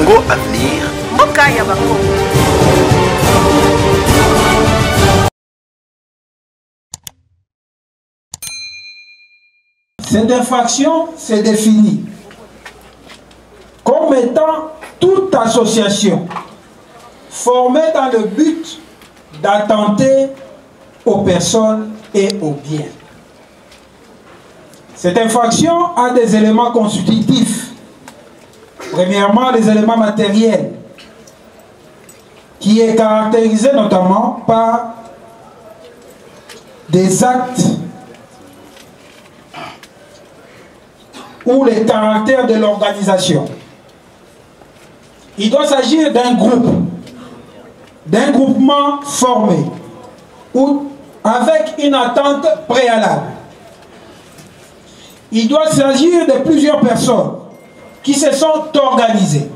Congo Avenir. Cette infraction se définit comme étant toute association formée dans le but d'attenter aux personnes et aux biens. Cette infraction a des éléments constitutifs. Premièrement, les éléments matériels, qui est caractérisé notamment par des actes ou les caractères de l'organisation. Il doit s'agir d'un groupe, d'un groupement formé, ou avec une attente préalable. Il doit s'agir de plusieurs personnes qui se sont organisées.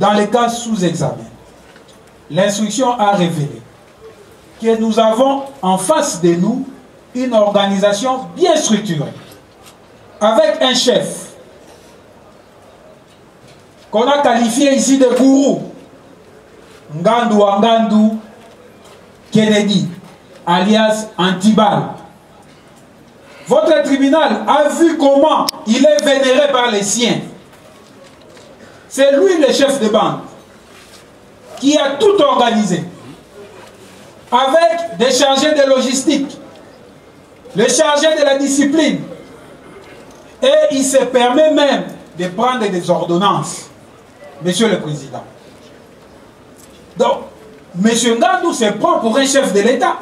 Dans les cas sous examen, l'instruction a révélé que nous avons en face de nous une organisation bien structurée, avec un chef qu'on a qualifié ici de gourou, Ngandu Kennedy, alias Antibal. Votre tribunal a vu comment il est vénéré par les siens. C'est lui le chef de bande qui a tout organisé avec des chargés de logistique, les chargés de la discipline, et il se permet même de prendre des ordonnances, Monsieur le Président. Donc, M. Ngandu se prend pour un chef de l'État.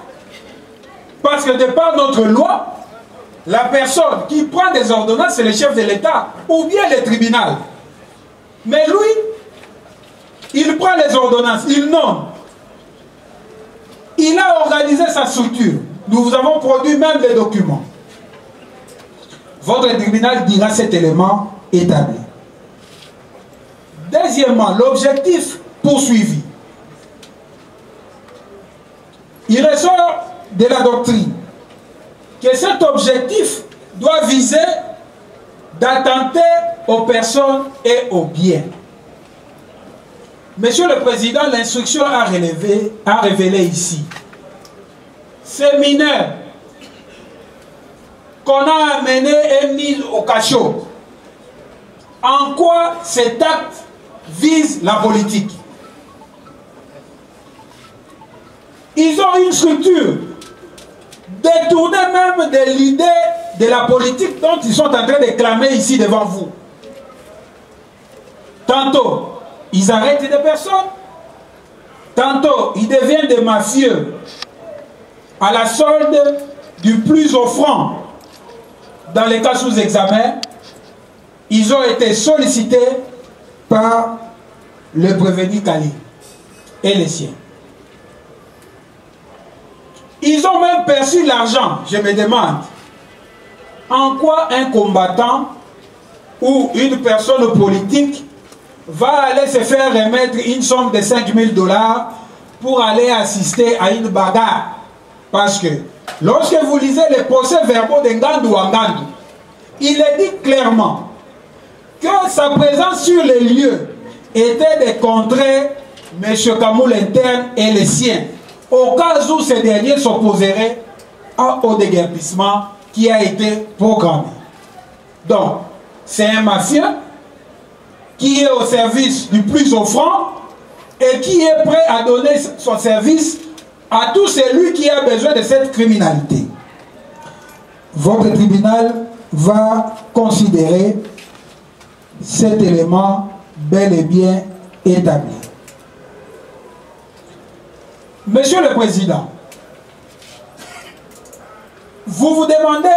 Parce que de par notre loi, la personne qui prend des ordonnances, c'est le chef de l'État ou bien le tribunal. Mais lui, il prend les ordonnances, il nomme. Il a organisé sa structure. Nous vous avons produit même les documents. Votre tribunal dira cet élément établi. Deuxièmement, l'objectif poursuivi. Il ressort de la doctrine que cet objectif doit viser d'attenter aux personnes et aux biens. Monsieur le Président, l'instruction a révélé ici ces mineurs qu'on a amenés et mis au cachot. En quoi cet acte vise la politique? Ils ont une structure détournée même de l'idée de la politique dont ils sont en train de clamer ici devant vous. Tantôt, ils arrêtent des personnes. Tantôt, ils deviennent des mafieux à la solde du plus offrant. Dans les cas sous examen, ils ont été sollicités par le prévenu Kali et les siens. Ils ont même perçu l'argent. Je me demande en quoi un combattant ou une personne politique va aller se faire remettre une somme de 5 000 $ pour aller assister à une bagarre. Parce que lorsque vous lisez les procès-verbaux de Ngandu Wangandu, il est dit clairement que sa présence sur les lieux était de contrer M. Kamoul interne et les siens, au cas où ces derniers s'opposeraient au déguerpissement qui a été programmé. Donc, c'est un mafieux qui est au service du plus offrant et qui est prêt à donner son service à tout celui qui a besoin de cette criminalité. Votre tribunal va considérer cet élément bel et bien établi. Monsieur le Président, vous vous demandez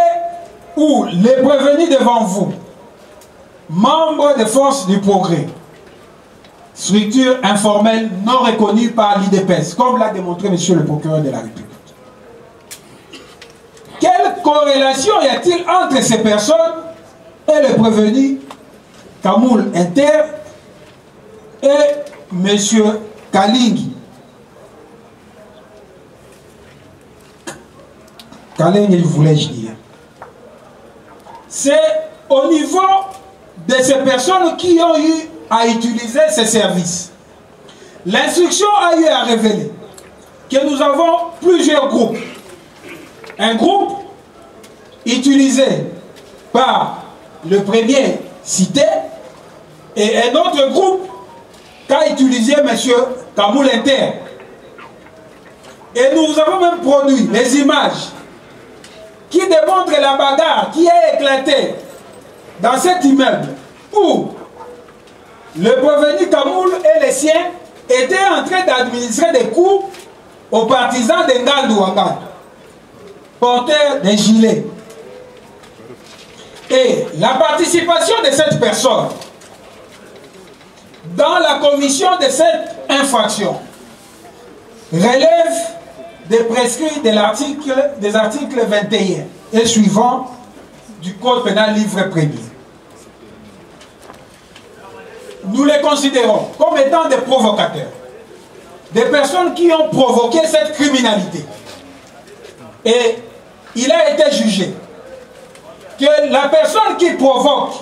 où les prévenus devant vous, membres des forces du progrès, structure informelle non reconnue par l'IDPS, comme l'a démontré Monsieur le procureur de la République. Quelle corrélation y a-t-il entre ces personnes et le prévenu Kamoul Inter et Monsieur Kalingi? Kalingi, voulais-je dire. C'est au niveau de ces personnes qui ont eu à utiliser ces services. L'instruction a eu à révéler que nous avons plusieurs groupes. Un groupe utilisé par le premier cité et un autre groupe qu'a utilisé M. Kamoul Inter. Et nous avons même produit les images qui démontrent la bagarre qui a éclaté dans cet immeuble où le prévenu Kamoul et les siens étaient en train d'administrer des coups aux partisans de Ngandu Ouangane, porteurs des gilets. Et la participation de cette personne dans la commission de cette infraction relève des prescrits des articles 21 et suivants du Code pénal livre 1er. Nous les considérons comme étant des provocateurs, des personnes qui ont provoqué cette criminalité. Et il a été jugé que la personne qui provoque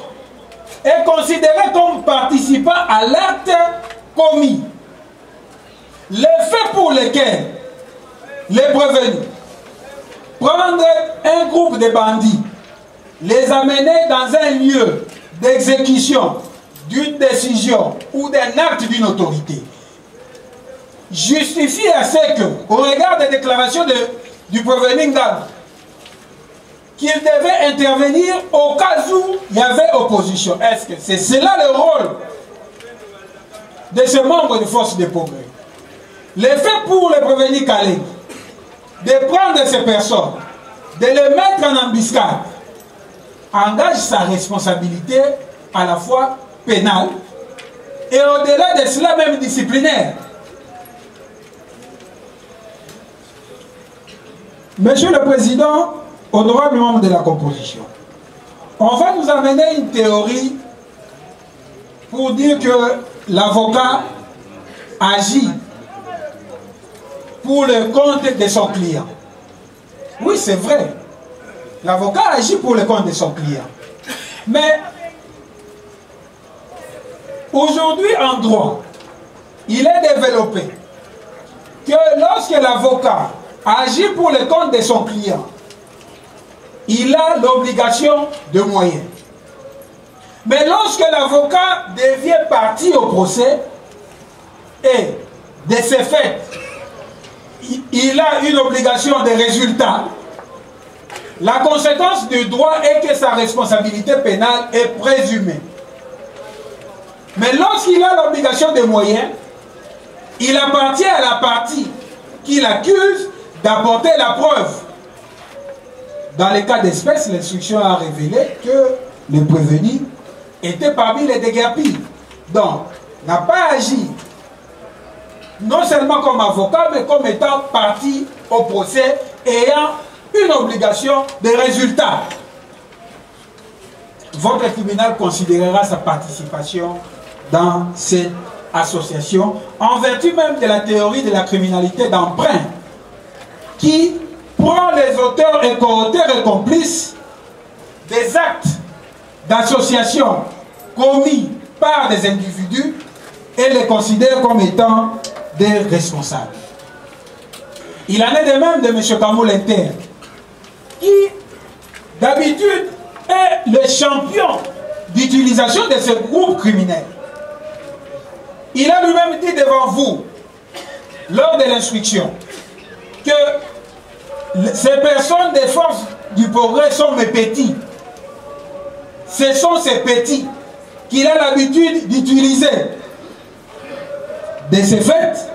est considérée comme participant à l'acte commis. Les faits pour lesquels les prévenus prendre un groupe de bandits, les amener dans un lieu d'exécution d'une décision ou d'un acte d'une autorité, justifie à ce que, au regard des déclarations du prévenu Ngandu, qu'il devait intervenir au cas où il y avait opposition. Est-ce que c'est cela le rôle de ce membre de force de progrès? Le fait pour le prévenu Kaleng de prendre ces personnes, de les mettre en embuscade, engage sa responsabilité à la fois pénale et au-delà de cela même disciplinaire. Monsieur le Président, honorable membre de la composition, on va nous amener une théorie pour dire que l'avocat agit pour le compte de son client. Oui, c'est vrai. L'avocat agit pour le compte de son client. Mais aujourd'hui, en droit, il est développé que lorsque l'avocat agit pour le compte de son client, il a l'obligation de moyens. Mais lorsque l'avocat devient partie au procès, et de ce fait, il a une obligation de résultat, la conséquence du droit est que sa responsabilité pénale est présumée. Mais lorsqu'il a l'obligation de moyens, il appartient à la partie qui l'accuse d'apporter la preuve. Dans les cas d'espèce, l'instruction a révélé que le prévenu était parmi les déguerpis. Donc, n'a pas agi non seulement comme avocat, mais comme étant partie au procès, ayant une obligation de résultat. Votre tribunal considérera sa participation dans cette association, en vertu même de la théorie de la criminalité d'emprunt, qui prend les auteurs et co-auteurs et complices des actes d'association commis par des individus et les considère comme étant des responsables. Il en est de même de M. Kamoul Inter, qui d'habitude est le champion d'utilisation de ce groupe criminel. Il a lui-même dit devant vous, lors de l'instruction, que ces personnes des forces du progrès sont mes petits. Ce sont ces petits qu'il a l'habitude d'utiliser. De ce fait,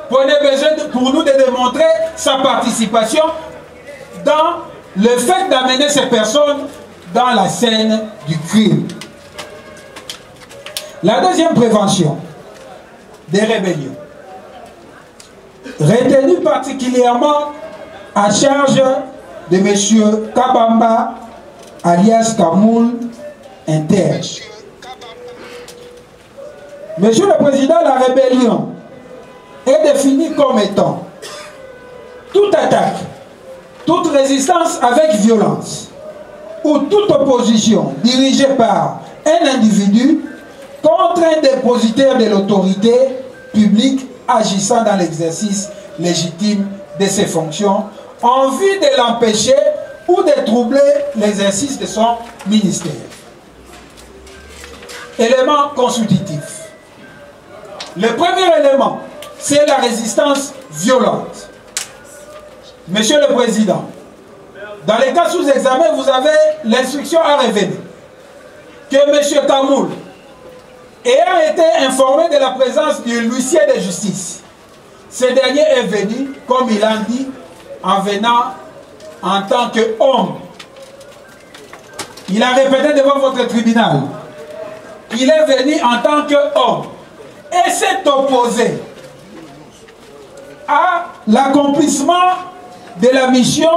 prenez besoin pour nous de démontrer sa participation dans le fait d'amener ces personnes dans la scène du crime. La deuxième prévention des rébellions, retenue particulièrement à charge de M. Kabamba, alias Kamoul Inter. Monsieur le Président, la rébellion est définie comme étant toute attaque, toute résistance avec violence ou toute opposition dirigée par un individu contre un dépositaire de l'autorité publique agissant dans l'exercice légitime de ses fonctions en vue de l'empêcher ou de troubler l'exercice de son ministère. Élément constitutif. Le premier élément, c'est la résistance violente. Monsieur le Président, dans les cas sous examen, vous avez l'instruction à révéler que M. Kamoul, ayant été informé de la présence du huissier de justice, ce dernier est venu, comme il a dit, en venant en tant qu'homme. Il a répété devant votre tribunal. Il est venu en tant qu'homme et s'est opposé à l'accomplissement de la mission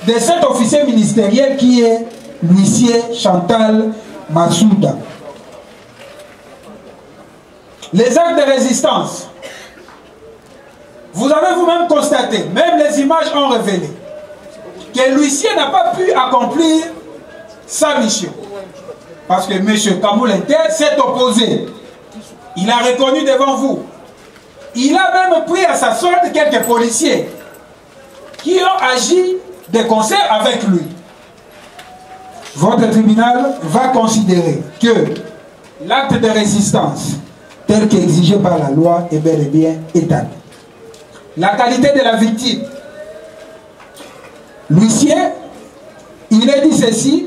de cet officier ministériel qui est l'huissier Chantal Massouda. Les actes de résistance, vous avez vous-même constaté, même les images ont révélé, que l'huissier n'a pas pu accomplir sa mission. Parce que M. Kamoul s'est opposé. Il a reconnu devant vous. Il a même pris à sa solde quelques policiers qui ont agi de concert avec lui. Votre tribunal va considérer que l'acte de résistance tel qu'exigé par la loi est bel et bien établi. La qualité de la victime. L'huissier, il est dit ceci: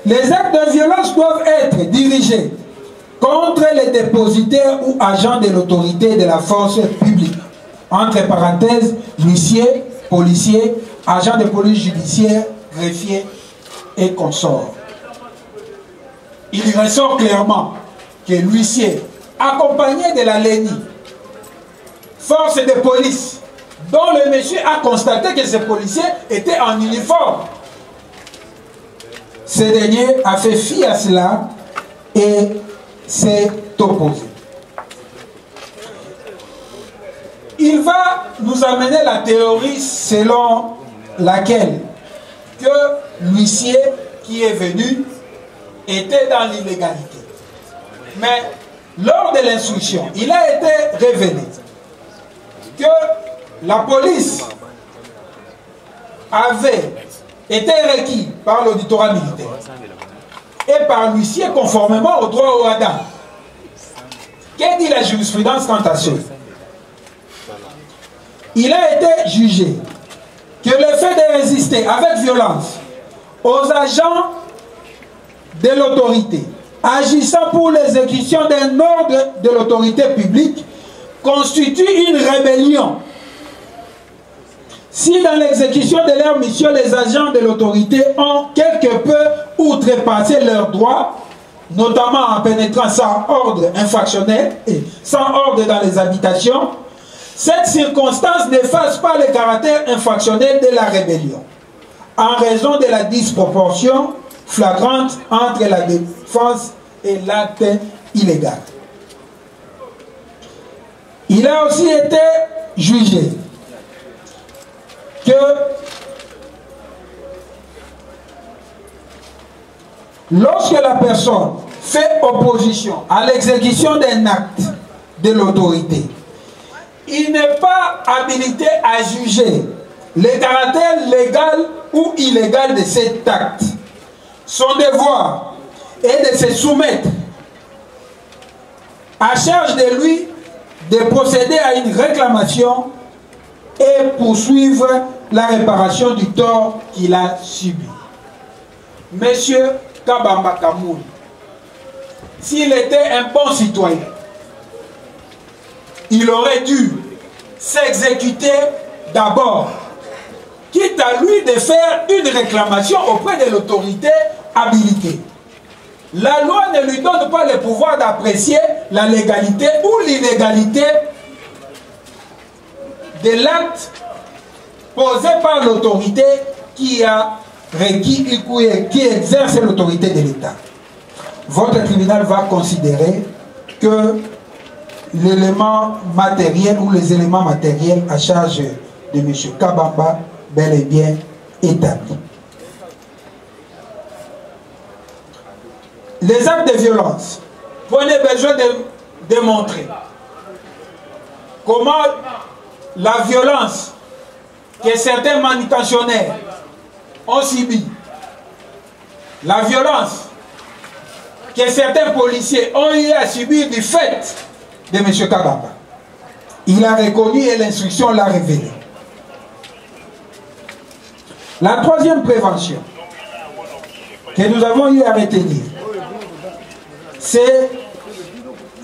les actes de violence doivent être dirigés contre les dépositaires ou agents de l'autorité de la force publique. Entre parenthèses, l'huissier, policier, agent de police judiciaire, greffier et consorts. Il ressort clairement que l'huissier, accompagné de la LENI, force de police, dont le monsieur a constaté que ce policier était en uniforme, ce dernier a fait fi à cela et s'est opposé. Il va nous amener la théorie selon laquelle que l'huissier qui est venu était dans l'illégalité. Mais lors de l'instruction, il a été révélé que la police avait été requis par l'auditorat militaire et par l'huissier conformément au droit au Adam. Qu'est-ce dit la jurisprudence quant à cela? Il a été jugé que le fait de résister avec violence aux agents de l'autorité agissant pour l'exécution d'un ordre de l'autorité publique constitue une rébellion. Si dans l'exécution de leur mission, les agents de l'autorité ont quelque peu outrepassé leurs droits, notamment en pénétrant sans ordre infractionnel et sans ordre dans les habitations, cette circonstance n'efface pas le caractère infractionnel de la rébellion, en raison de la disproportion flagrante entre la défense et l'acte illégal. Il a aussi été jugé que lorsque la personne fait opposition à l'exécution d'un acte de l'autorité, il n'est pas habilité à juger le caractère légal ou illégal de cet acte. Son devoir est de se soumettre à charge de lui de procéder à une réclamation et poursuivre la réparation du tort qu'il a subi. Monsieur Kabamba Kamoul, s'il était un bon citoyen, il aurait dû s'exécuter d'abord, quitte à lui de faire une réclamation auprès de l'autorité habilitée. La loi ne lui donne pas le pouvoir d'apprécier la légalité ou l'illégalité de l'acte posé par l'autorité qui a requis, qui exerce l'autorité de l'État. Votre tribunal va considérer que l'élément matériel ou les éléments matériels à charge de M. Kabamba bel et bien établis. Les actes de violence. prenez besoin de démontrer comment la violence que certains manutentionnaires ont subi, la violence que certains policiers ont eu à subir du fait de M. Kabamba. Il a reconnu et l'instruction l'a révélé. La troisième prévention que nous avons eu à retenir, c'est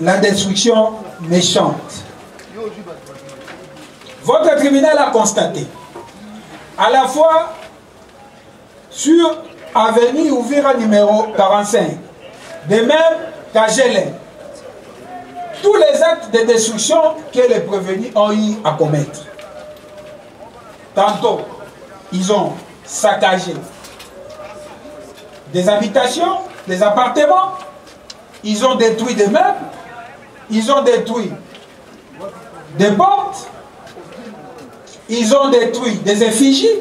la destruction méchante. Votre tribunal a constaté, à la fois sur Avenue Ouvira numéro 45, de même qu'à Gelé, tous les actes de destruction que les prévenus ont eu à commettre. Tantôt, ils ont saccagé des habitations, des appartements, ils ont détruit des meubles, ils ont détruit des portes, ils ont détruit des effigies,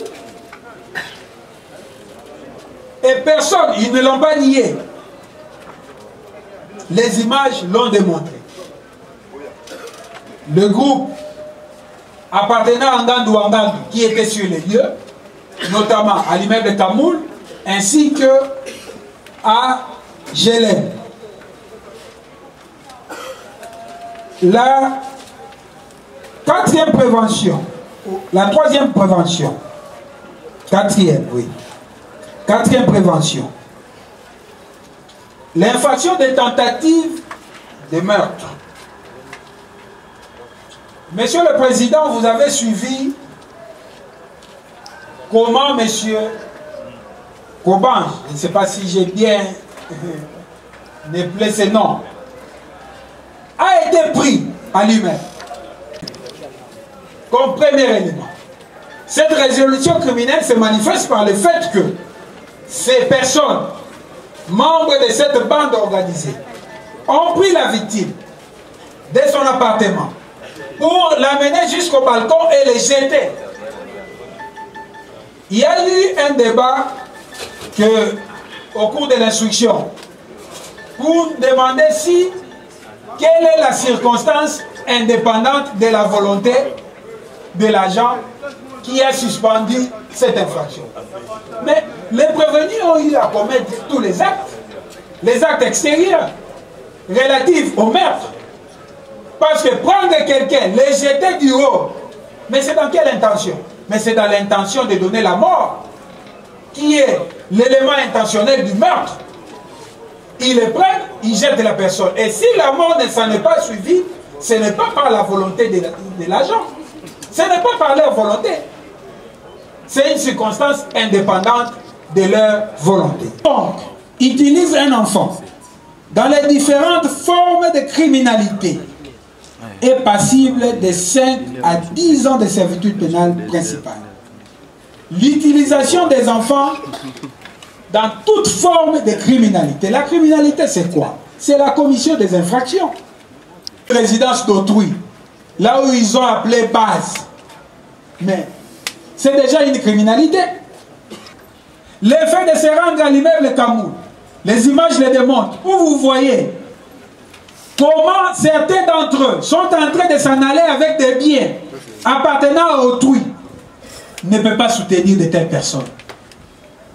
et personne, ils ne l'ont pas nié. Les images l'ont démontré. Le groupe appartenant à Ngandou Ngandou qui était sur les lieux, notamment à l'immeuble de Kamoul, ainsi que à Gelé. La quatrième prévention, la troisième prévention, quatrième prévention, l'infraction des tentatives de meurtre. Monsieur le Président, vous avez suivi comment Monsieur Kobange, je ne sais pas si j'ai bien appelé ses noms, a été pris à lui-même comme premier élément. Cette résolution criminelle se manifeste par le fait que ces personnes, membres de cette bande organisée, ont pris la victime de son appartement pour l'amener jusqu'au balcon et les jeter. Il y a eu un débat au cours de l'instruction pour demander si quelle est la circonstance indépendante de la volonté de l'agent qui a suspendu cette infraction. Mais les prévenus ont eu à commettre tous les actes extérieurs relatifs au meurtre. Parce que prendre quelqu'un, les jeter du haut, mais c'est dans quelle intention? Mais c'est dans l'intention de donner la mort, qui est l'élément intentionnel du meurtre. Ils le prennent, ils jettent la personne. Et si la mort ne s'en est pas suivie, ce n'est pas par la volonté de l'agent. Ce n'est pas par leur volonté. C'est une circonstance indépendante de leur volonté. Donc, utilise un enfant dans les différentes formes de criminalité est passible de 5 à 10 ans de servitude pénale principale. L'utilisation des enfants dans toute forme de criminalité. La criminalité, c'est quoi? C'est la commission des infractions. Résidence d'autrui, là où ils ont appelé base. Mais c'est déjà une criminalité. L'effet de se rendre à l'immeuble Kamoul, les images le démontrent, où vous voyez comment certains d'entre eux sont en train de s'en aller avec des biens appartenant à autrui, ne peut pas soutenir de telles personnes.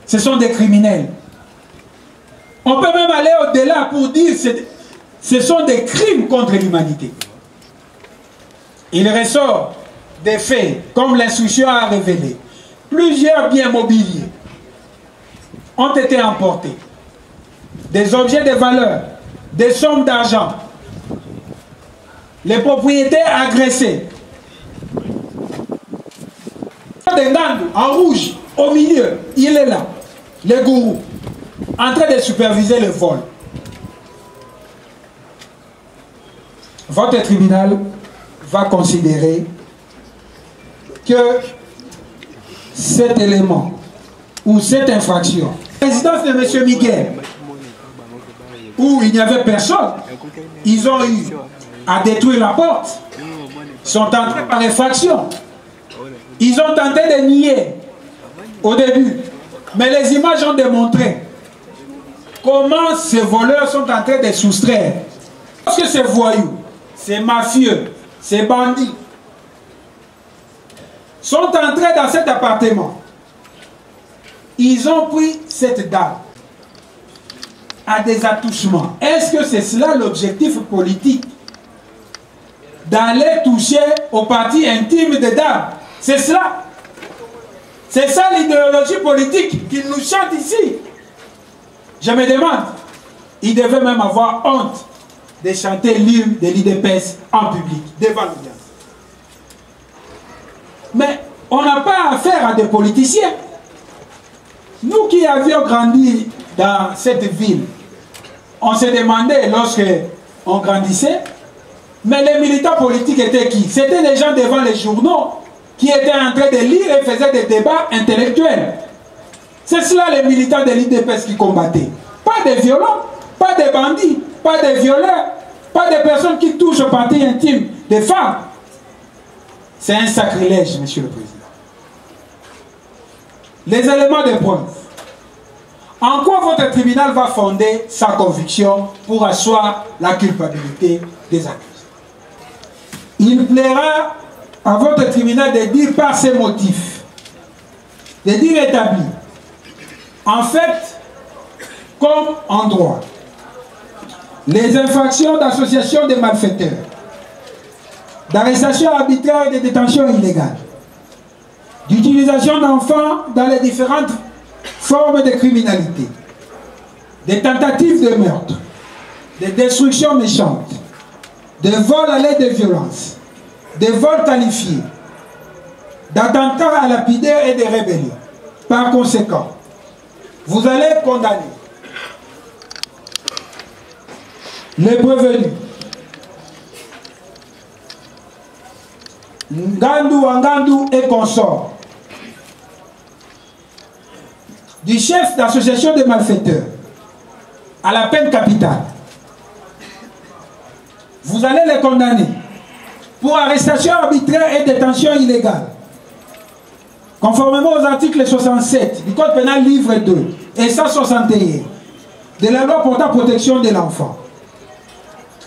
Ce sont des criminels. On peut même aller au-delà pour dire que ce sont des crimes contre l'humanité. Il ressort des faits, comme l'instruction a révélé. Plusieurs biens mobiliers ont été emportés. Des objets de valeur, des sommes d'argent. Les propriétaires agressés. En rouge, au milieu, il est là. Le gourou, en train de superviser le vol. Votre tribunal va considérer que cet élément ou cette infraction, la résidence de M. Miguel, où il n'y avait personne, ils ont eu à détruire la porte, sont entrés par effraction. Ils ont tenté de nier au début, mais les images ont démontré comment ces voleurs sont en train de soustraire Parce que ces voyous, ces mafieux, ces bandits sont entrés dans cet appartement. Ils ont pris cette dame à des attouchements. Est-ce que c'est cela l'objectif politique? D'aller toucher aux parties intimes des dames? C'est cela. C'est ça l'idéologie politique qu'ils nous chantent ici. Je me demande, ils devaient même avoir honte de chanter l'hymne de l'IDPS en public, devant l'audience. Mais on n'a pas affaire à des politiciens. Nous qui avions grandi dans cette ville, on se demandait lorsque on grandissait, mais les militants politiques étaient qui? C'était les gens devant les journaux qui étaient en train de lire et faisaient des débats intellectuels. C'est cela les militants de l'IDPS qui combattaient. Pas des violents, pas des bandits, pas des violeurs, pas des personnes qui touchent aux parties intimes des femmes. C'est un sacrilège, Monsieur le Président. Les éléments de preuve. En quoi votre tribunal va fonder sa conviction pour asseoir la culpabilité des accusés? Il plaira à votre tribunal de dire par ses motifs, de dire établi. En fait, comme en droit, les infractions d'association de malfaiteurs, d'arrestation arbitraire et de détention illégale, d'utilisation d'enfants dans les différentes formes de criminalité, des tentatives de meurtre, de destruction méchante, de vols à l'aide de violence, de vols qualifiés, d'attentats à lapidaire et de rébellion. Par conséquent, vous allez condamner les prévenus Ngandou, Wangandou et consorts du chef d'association des malfaiteurs à la peine capitale. Vous allez les condamner pour arrestation arbitraire et détention illégale, conformément aux articles 67 du Code pénal livre 2 et 161 de la loi portant protection de l'enfant,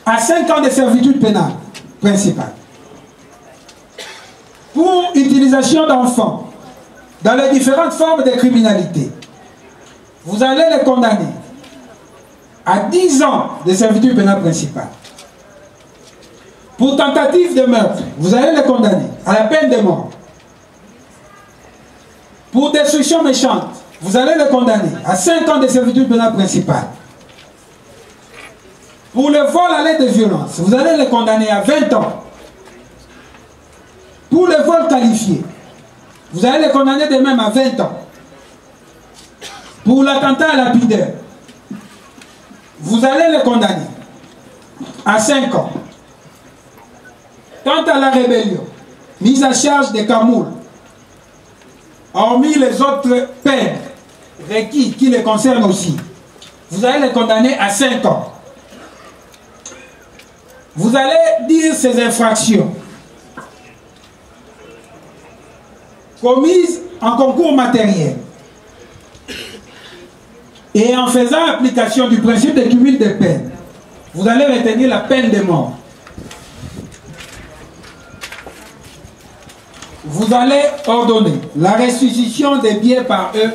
à 5 ans de servitude pénale principale. Pour utilisation d'enfants dans les différentes formes de criminalité, vous allez les condamner à 10 ans de servitude pénale principale. Pour tentative de meurtre, vous allez les condamner à la peine de mort. Pour destruction méchante, vous allez les condamner à 5 ans de servitude pénale principale. Pour le vol à l'aide de violence, vous allez les condamner à 20 ans. Pour le vol qualifié, vous allez les condamner de même à 20 ans. Pour l'attentat à lapidaire, vous allez les condamner à 5 ans. Quant à la rébellion, mise à charge des Kamouls, hormis les autres peines requises qui les concernent aussi, vous allez les condamner à 5 ans. Vous allez dire ces infractions commises en concours matériel et en faisant application du principe de cumul des peines, vous allez retenir la peine de mort. Vous allez ordonner la restitution des biens par eux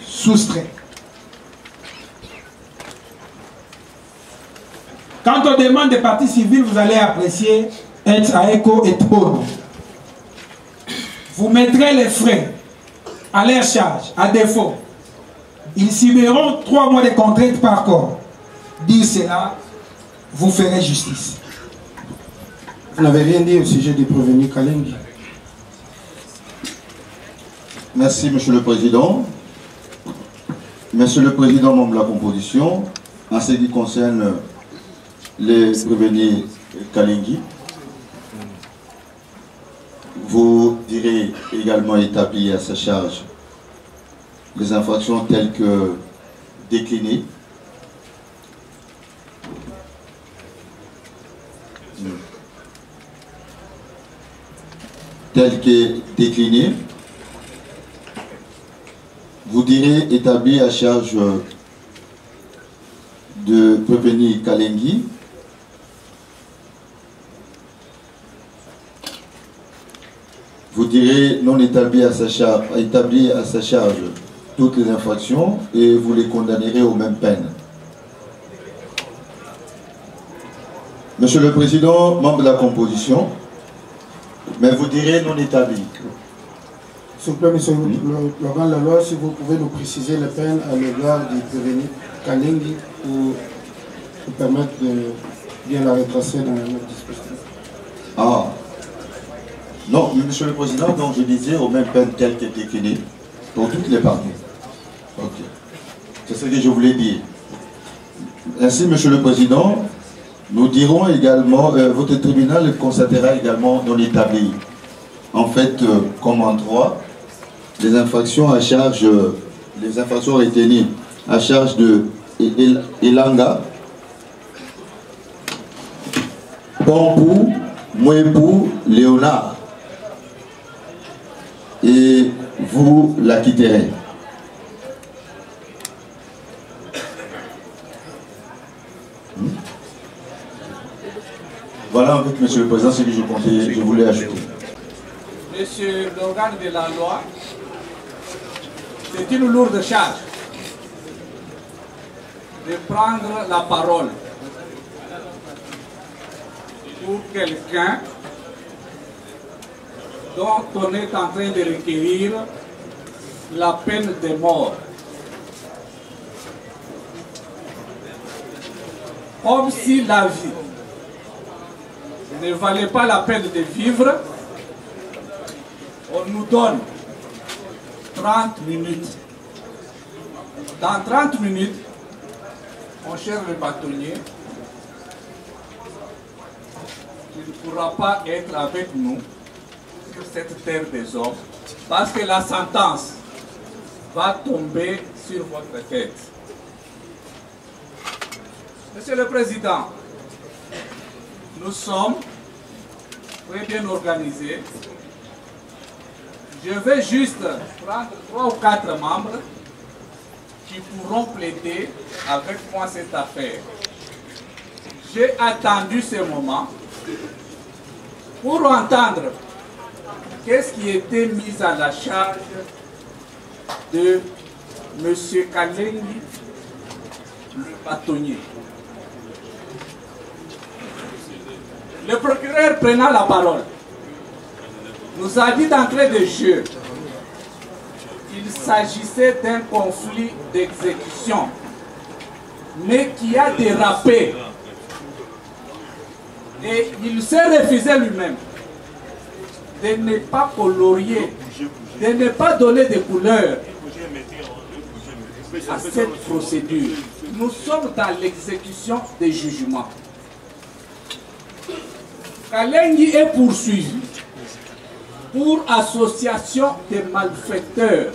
soustraits. Quant aux demandes des parties civiles, vous allez apprécier être à écho et bon. Vous mettrez les frais à leur charge. À défaut, ils subiront 3 mois de contrainte par corps. Dire cela, vous ferez justice. Vous n'avez rien dit au sujet du prévenu Kalengi. Merci, Monsieur le Président. Monsieur le Président, membre de la composition, en ce qui concerne les prévenus Kalengi, vous direz également établir à sa charge les infractions telles que déclinées, vous direz établir à charge de prévenir Kalengi vous direz non établi à sa charge toutes les infractions et vous les condamnerez aux mêmes peines. Monsieur le Président, membre de la composition, mais vous direz non établi. S'il vous plaît, monsieur Laurent Laloy, si vous pouvez nous préciser les peines à l'égard du prévenu Kalengi pour nous permettre de bien la retracer dans notre dispositif. Ah, non, monsieur le Président, donc je disais aux mêmes peines telles qu'elles étaient définies pour toutes les parties. Ok. C'est ce que je voulais dire. Ainsi, monsieur le Président, nous dirons également, votre tribunal constatera également non établi. En fait, comme en droit, les infractions à charge, les infractions retenues à charge de Elanga, Pompou, Mouepou, Léonard. Et vous l'acquitterez. Voilà, en fait, monsieur le Président, ce que je voulais ajouter. Monsieur l'organe de la loi, c'est une lourde charge de prendre la parole pour quelqu'un dont on est en train de requérir la peine de mort. Comme si la vie ne valait pas la peine de vivre, on nous donne 30 minutes. Dans 30 minutes, mon cher le bâtonnier, tu ne pourras pas être avec nous sur cette terre des hommes, parce que la sentence va tomber sur votre tête. Monsieur le Président, nous sommes très bien organisés. Je vais juste prendre 3 ou 4 membres qui pourront plaider avec moi cette affaire. J'ai attendu ce moment pour entendre qu'est-ce qui était mis à la charge de M. Kalengi, le bâtonnier. Le procureur prenant la parole nous a dit d'entrée de jeu qu'il s'agissait d'un conflit d'exécution, mais qui a dérapé. Et il s'est refusé lui-même de ne pas colorier, de ne pas donner de couleur à cette procédure. Nous sommes dans l'exécution des jugements. Kalengi est poursuivi pour association de malfaiteurs.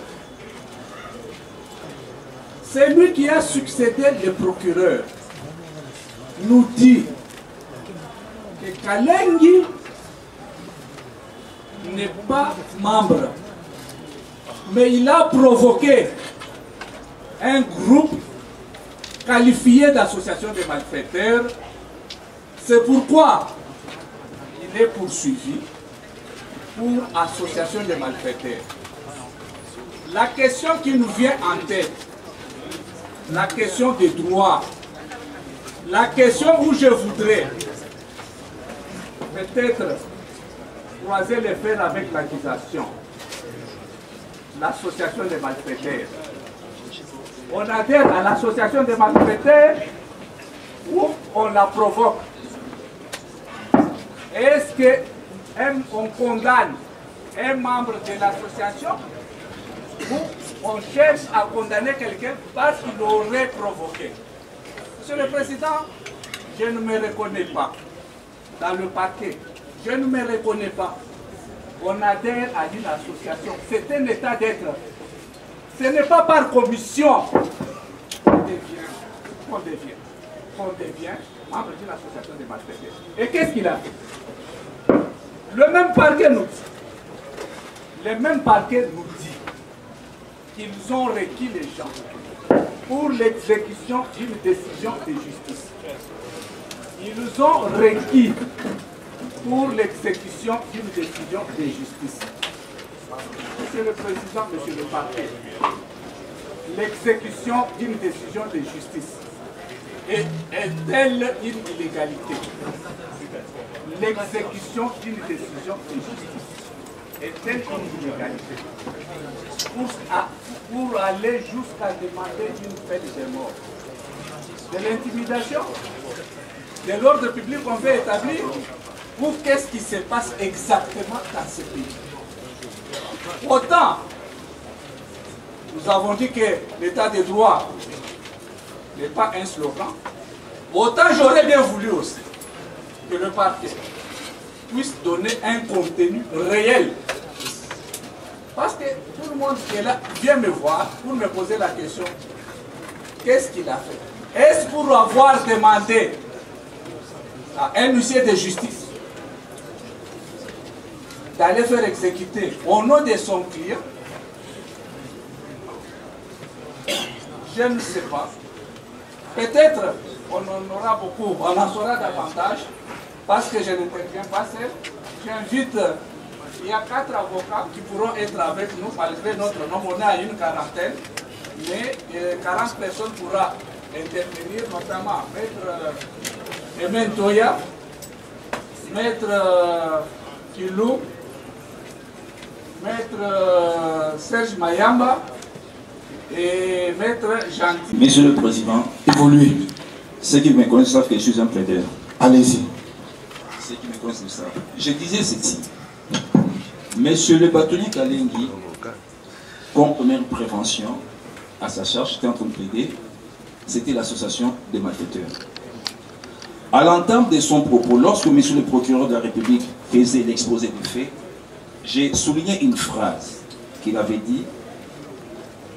C'est lui qui a succédé le procureur. Nous dit que Kalengi n'est pas membre, mais il a provoqué un groupe qualifié d'association de malfaiteurs. C'est pourquoi il est poursuivi pour association de malfaiteurs. La question qui nous vient en tête, la question des droits, la question où je voudrais peut-être croiser les fers avec l'accusation, l'association des malfaiteurs. On adhère à l'association des malfaiteurs ou on la provoque. Est-ce qu'on condamne un membre de l'association ou on cherche à condamner quelqu'un parce qu'il aurait provoqué? Monsieur le Président, je ne me reconnais pas dans le paquet. Je ne me reconnais pas. On adhère à une association. C'est un état d'être. Ce n'est pas par commission qu'on devient membre d'une association de malfaiteurs. Et qu'est-ce qu'il a fait? Le même parquet nous dit, qu'ils ont requis les gens pour l'exécution d'une décision de justice. Ils ont requis pour l'exécution d'une décision de justice. Monsieur le Président, Monsieur le Parquet, l'exécution d'une décision de justice est-elle une illégalité? L'exécution d'une décision de justice est-elle une illégalité? Pour aller jusqu'à demander une peine de mort. De l'intimidation, de l'ordre public qu'on veut établir, ou qu'est-ce qui se passe exactement dans ce pays? Autant, nous avons dit que l'état de droit n'est pas un slogan, autant j'aurais bien voulu aussi que le parquet puisse donner un contenu réel. Parce que tout le monde qui est là vient me voir pour me poser la question, qu'est-ce qu'il a fait? Est-ce pour avoir demandé à un huissier de justice d'aller faire exécuter au nom de son client? Je ne sais pas. Peut-être on en aura beaucoup, on en saura davantage, parce que je n'interviens pas seul. J'invite, il y a 4 avocats qui pourront être avec nous, malgré notre nombre, on est à une quarantaine, mais 40 personnes pourront intervenir, notamment Maître Emen Toya, Maître Kilou, Maître Serge Mayamba et Maître Gentil. Monsieur le Président, évoluez. Ceux qui me connaissent savent que je suis un plaideur. Allez-y. Ceux qui me connaissent le savent. Je disais ceci. Monsieur le bâtonnier Kalengi, comme première prévention à sa charge, j'étais en train de plaider, c'était l'association des malfaiteurs. À l'entame de son propos, lorsque monsieur le procureur de la République faisait l'exposé des faits, j'ai souligné une phrase qu'il avait dit.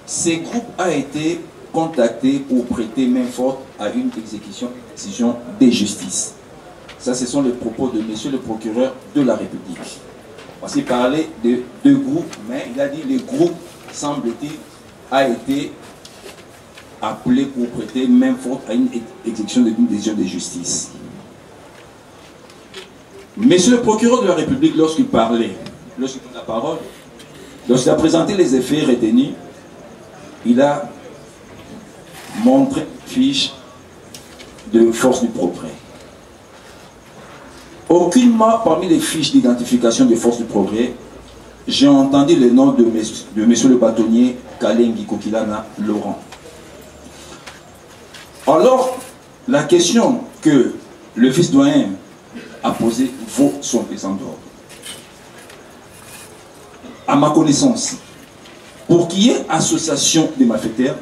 Ce groupe a été contacté pour prêter main forte à une décision de justice. Ça, ce sont les propos de monsieur le procureur de la République. On s'est parlé de 2 groupes, mais il a dit le groupe, semble-t-il, a été appelé pour prêter main forte à une exécution d'une décision de justice. Monsieur le procureur de la République, lorsqu'il parlait, lorsqu'il prit la parole, lorsqu'il a présenté les effets retenus, il a montré une fiche de force du progrès. Aucunement parmi les fiches d'identification de force du progrès, j'ai entendu le nom de monsieur le bâtonnier Kalengi Kokilana Laurent. Alors, la question que le vice-doyen a posée vaut son pesant d'ordre. À ma connaissance, pour qu'il y ait association des malfaiteurs,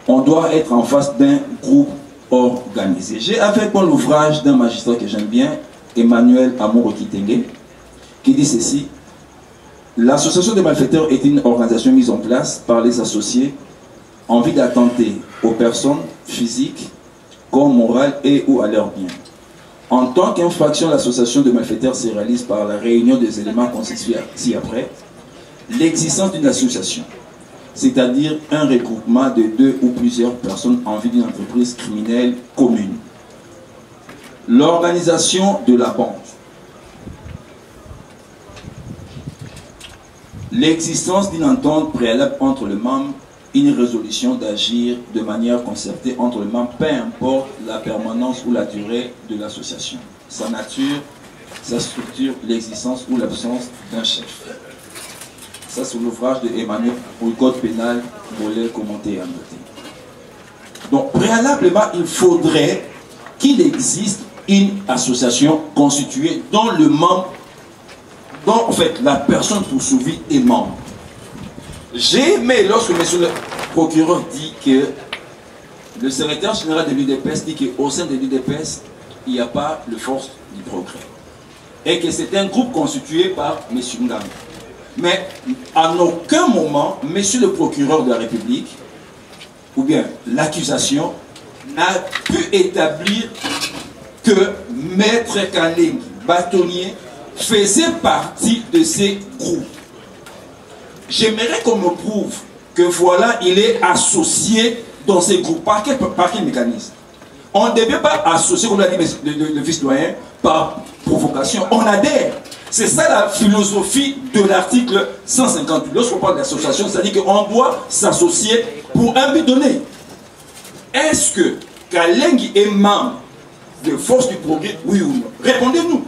on doit être en face d'un groupe organisé. J'ai avec moi l'ouvrage d'un magistrat que j'aime bien, Emmanuel Amour Kitenge, qui dit ceci: l'association des malfaiteurs est une organisation mise en place par les associés en vue d'attenter aux personnes physiques comme morales et ou à leurs biens. En tant qu'infraction, l'association de malfaiteurs se réalise par la réunion des éléments constitués ci-après, l'existence d'une association, c'est-à-dire un regroupement de 2 ou plusieurs personnes en vue d'une entreprise criminelle commune. L'organisation de la banque, l'existence d'une entente préalable entre les membres, une résolution d'agir de manière concertée entre les membres, peu importe la permanence ou la durée de l'association, sa nature, sa structure, l'existence ou l'absence d'un chef. Ça, c'est l'ouvrage de Emmanuel pour le code pénal, volet commenté et annoté. Donc, préalablement, il faudrait qu'il existe une association constituée dont le membre, dont en fait la personne poursuivie est membre. J'ai aimé lorsque monsieur le procureur dit que le secrétaire général de l'UDPS dit qu'au sein de l'UDPS, il n'y a pas de force du progrès. Et que c'est un groupe constitué par M. Ngang. Mais à aucun moment, monsieur le procureur de la République, ou bien l'accusation, n'a pu établir que Maître Kalengi, bâtonnier, faisait partie de ces groupes. J'aimerais qu'on me prouve que voilà, il est associé dans ces groupes. Par quel mécanisme? On ne devait pas associer, comme l'a dit le vice-doyen, par provocation. On adhère. C'est ça la philosophie de l'article 158. Lorsqu'on parle d'association, c'est-à-dire qu'on doit s'associer pour un but donné. Est-ce que Kalengi est membre de Force du Progrès, oui ou non? Répondez-nous.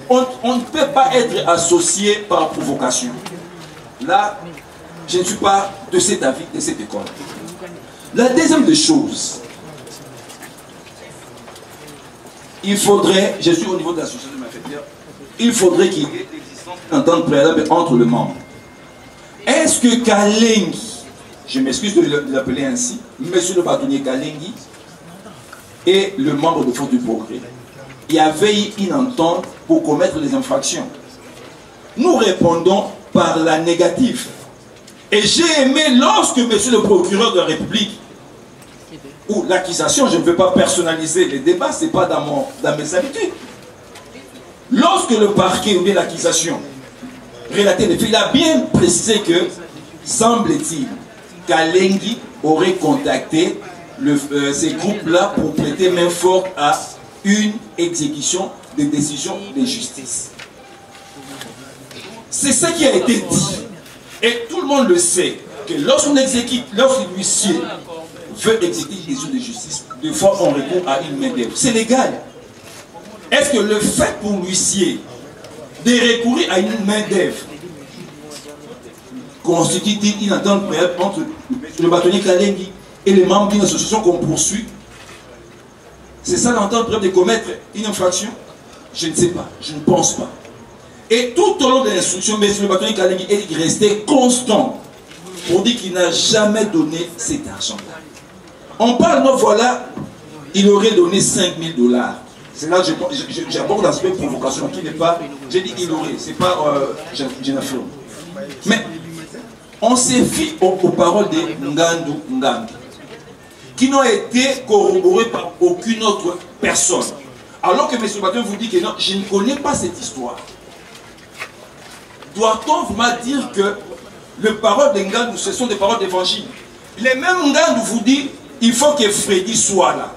On ne peut pas être associé par provocation. Là, je ne suis pas de cet avis, de cette école. La deuxième des choses, il faudrait, je suis au niveau de l'association de malfaiteurs, il faudrait qu'il y ait l'existence d'un temps préalable entre les membres. Est-ce que Kalengi, je m'excuse de l'appeler ainsi, monsieur le bâtonnier Kalengi, est le membre de Force du Progrès? Il y avait une entente pour commettre les infractions. Nous répondons par la négative. Et j'ai aimé lorsque monsieur le procureur de la République, ou l'accusation, je ne veux pas personnaliser les débats, ce n'est pas dans mes habitudes. Lorsque le parquet ou bien l'accusation relatait les faits, il a bien précisé que, semble-t-il, Kalengi aurait contacté ces groupes-là pour prêter main forte à une exécution des décisions de justice. C'est ce qui a été dit. Et tout le monde le sait, que lorsqu'on exécute, lorsque l'huissier veut exécuter une décision de justice, des fois on recourt à une main d'œuvre. C'est légal. Est-ce que le fait pour l'huissier de recourir à une main d'œuvre constitue-t-il une entente préalable entre le bâtonnier Kalengi et les membres d'une association qu'on poursuit? C'est ça l'entente préalable de commettre une infraction? Je ne sais pas, je ne pense pas. Et tout au long de l'instruction, M. le bâtonnier Kalengi est resté constant pour dire qu'il n'a jamais donné cet argent-là. On parle, non, voilà, il aurait donné 5 000 $. C'est là que j'aborde l'aspect provocation qui n'est pas, j'ai dit il aurait, c'est pas Jennifer. Mais on s'est fie aux paroles de Ngandu Ngandu, qui n'ont été corroborées par aucune autre personne. Alors que M. le bâtonnier vous dit que non, je ne connais pas cette histoire. Doit-on vraiment dire que les paroles de Ngandu, ce sont des paroles d'évangile? Les mêmes Ngandu vous disent il faut que Freddy soit là.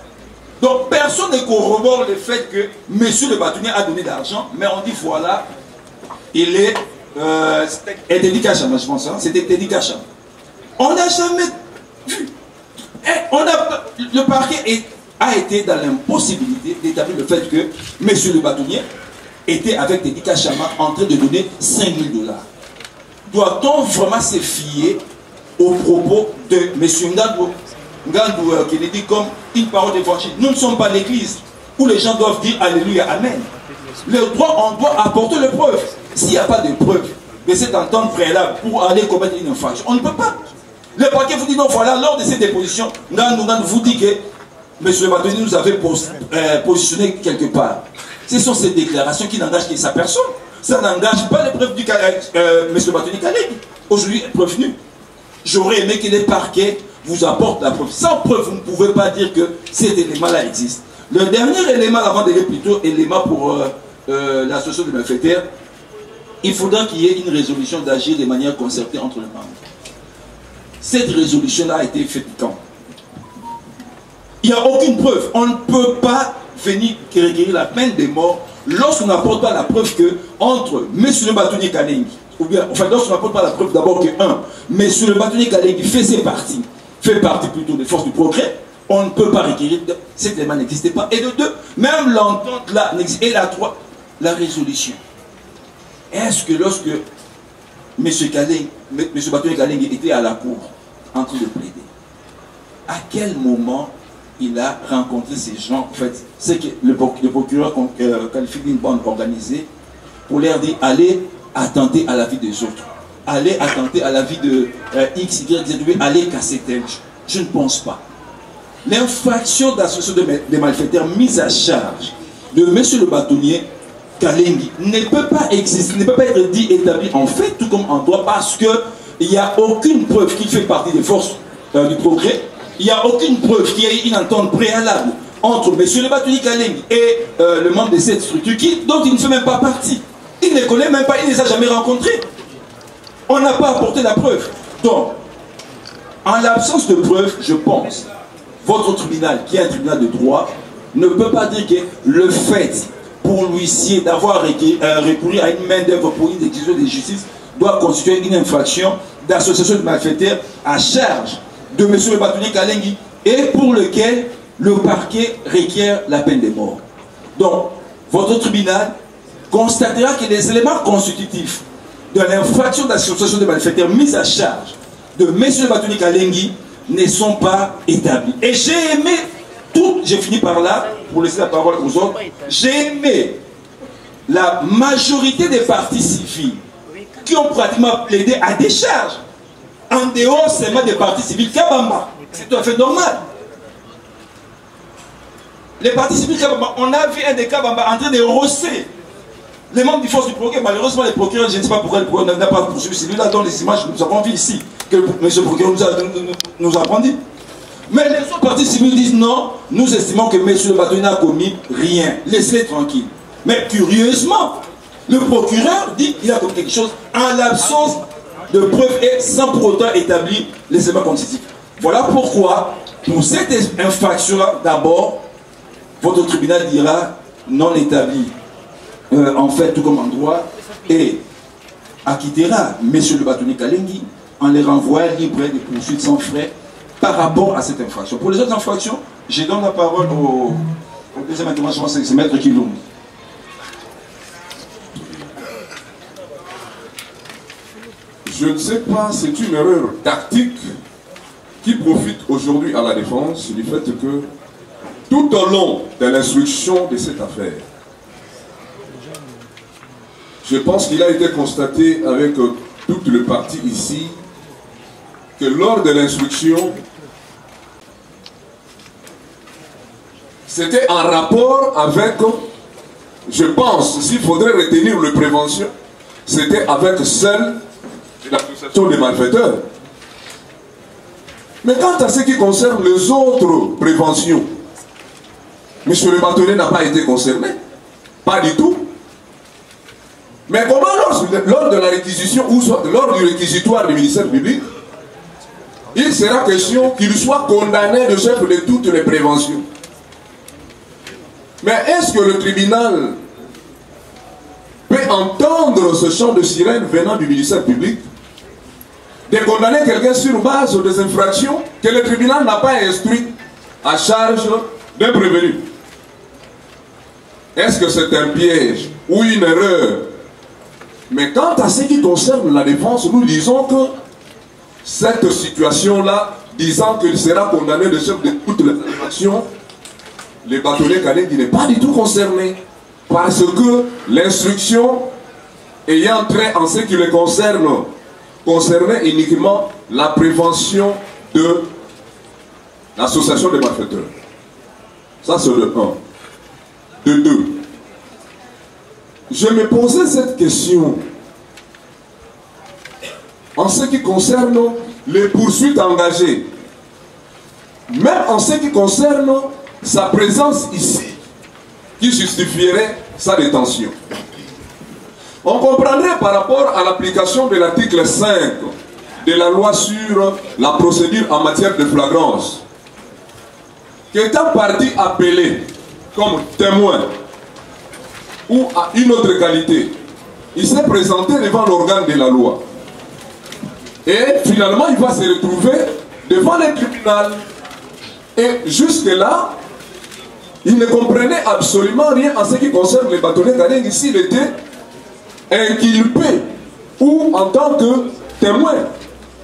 Donc personne ne corrobore le fait que M. le bâtonnier a donné de l'argent, mais on dit voilà, il est Teddy Kacham, je pense, hein? C'était Teddy Kacham. On n'a jamais vu. Le parquet a été dans l'impossibilité d'établir le fait que M. le bâtonnier était avec Teddy Kachama en train de donner 5 000 $. Doit-on vraiment se fier aux propos de M. Ngandu qui le dit comme une parole d'évangile? Nous ne sommes pas l'église où les gens doivent dire Alléluia, Amen. Le droit, on doit apporter les preuves. S'il n'y a pas de preuves de cette entente préalable pour aller commettre une infraction, on ne peut pas. Le parquet vous dit non, voilà, lors de cette déposition, Ngandu vous dit que M. le bâtonnier nous avait positionné quelque part. Ce sont ces déclarations qui n'engagent que sa personne. Ça n'engage pas les preuves du M. le bâtonnier Kalengi. Aujourd'hui, preuve nue. J'aurais aimé que les parquets vous apportent la preuve. Sans preuve, vous ne pouvez pas dire que cet élément-là existe. Le dernier élément, avant d'aller plutôt élément pour l'association de malfaiteurs, il faudra qu'il y ait une résolution d'agir de manière concertée entre les membres. Cette résolution-là a été faite quand? Il n'y a aucune preuve. On ne peut pas venir requérir la peine de mort lorsqu'on n'apporte pas la preuve que entre M. le bâtonnier Kalengi, ou bien, enfin, lorsqu'on n'apporte pas la preuve d'abord que, M. le bâtonnier Kalengi fait partie plutôt des forces du progrès, on ne peut pas requérir, cet élément n'existait pas. Et de deux, même l'entente là n'existe. Et la trois, la résolution. Est-ce que lorsque M. bâtonnier Kalengi était à la cour en train de plaider, à quel moment il a rencontré ces gens, en fait, c'est que le procureur qualifie d'une bande organisée pour leur dire allez attenter à la vie des autres, allez attenter à la vie de X, Y, Z, allez casser tel. Je ne pense pas. L'infraction d'association des malfaiteurs mise à charge de M. le bâtonnier Kalengi ne peut pas exister, ne peut pas être dit établi en fait, tout comme en droit, parce qu'il n'y a aucune preuve qu'il fait partie des forces du progrès. Il n'y a aucune preuve qu'il y ait une entente préalable entre M. le bâtonnier Kalengi et le membre de cette structure dont il ne fait même pas partie. Il ne les connaît même pas, il ne les a jamais rencontrés. On n'a pas apporté la preuve. Donc, en l'absence de preuve, je pense, votre tribunal, qui est un tribunal de droit, ne peut pas dire que le fait pour l'huissier d'avoir recouru à une main-d'œuvre pour une décision de justice doit constituer une infraction d'association de malfaiteurs à charge de M. le bâtonnier Kalengi et pour lequel le parquet requiert la peine de mort. Donc, votre tribunal constatera que les éléments constitutifs de l'infraction d'association de malfaiteurs mise à charge de M. le bâtonnier Kalengi ne sont pas établis. Et j'ai aimé tout, j'ai fini par là, pour laisser la parole aux autres, j'ai aimé la majorité des partis civils qui ont pratiquement plaidé à des charges, en dehors seulement des partis civils Kabamba. C'est tout à fait normal. Les partis civils Kabamba, on a vu un des Kabamba en train de rosser les membres du force du progrès. Malheureusement, les procureurs, je ne sais pas pourquoi on n'a pas poursuivi celui-là dans les images que nous avons vues ici, que M. le procureur nous a apprendu. Mais les autres partis civils disent non, nous estimons que M. le bâtonnier n'a commis rien. Laissez-les tranquille. Mais curieusement, le procureur dit qu'il a commis quelque chose en l'absence de preuves et sans pour autant établir les éléments constitutifs. Voilà pourquoi, pour cette infraction-là, d'abord, votre tribunal dira non établi, en fait, tout comme en droit, et acquittera M. le bâtonnier Kalengi en les renvoyant libres de poursuites sans frais par rapport à cette infraction. Pour les autres infractions, je donne la parole au deuxième intervention, c'est Maître Kilum. Je ne sais pas, c'est une erreur tactique qui profite aujourd'hui à la défense du fait que tout au long de l'instruction de cette affaire, je pense qu'il a été constaté avec toutes les parties ici que lors de l'instruction, c'était en rapport avec, je pense, s'il faudrait retenir le prévention, c'était avec celle de l'association des malfaiteurs. Mais quant à ce qui concerne les autres préventions, M. le bâtonnier n'a pas été concerné. Pas du tout. Mais comment lors de la réquisition ou lors du réquisitoire du ministère public, il sera question qu'il soit condamné de chef de toutes les préventions. Mais est-ce que le tribunal peut entendre ce chant de sirène venant du ministère public, de condamner quelqu'un sur base des infractions que le tribunal n'a pas instruites à charge d'un prévenu? Est-ce que c'est un piège ou une erreur? Mais quant à ce qui concerne la défense, nous disons que cette situation-là, disant qu'il sera condamné de chef de toutes les infractions, le bâtonnier Kalengi n'est pas du tout concerné. Parce que l'instruction ayant trait en ce qui le concerne, concernait uniquement la prévention de l'association des malfaiteurs. Ça c'est le 1. De 2. Je me posais cette question en ce qui concerne les poursuites engagées, même en ce qui concerne sa présence ici, qui justifierait sa détention. On comprendrait par rapport à l'application de l'article 5 de la loi sur la procédure en matière de flagrance, qu'étant partie appelée comme témoin ou à une autre qualité, il s'est présenté devant l'organe de la loi. Et finalement, il va se retrouver devant le tribunal. Et jusque-là, il ne comprenait absolument rien en ce qui concerne les bâtonniers Kalengi s'il était inculpé ou en tant que témoin.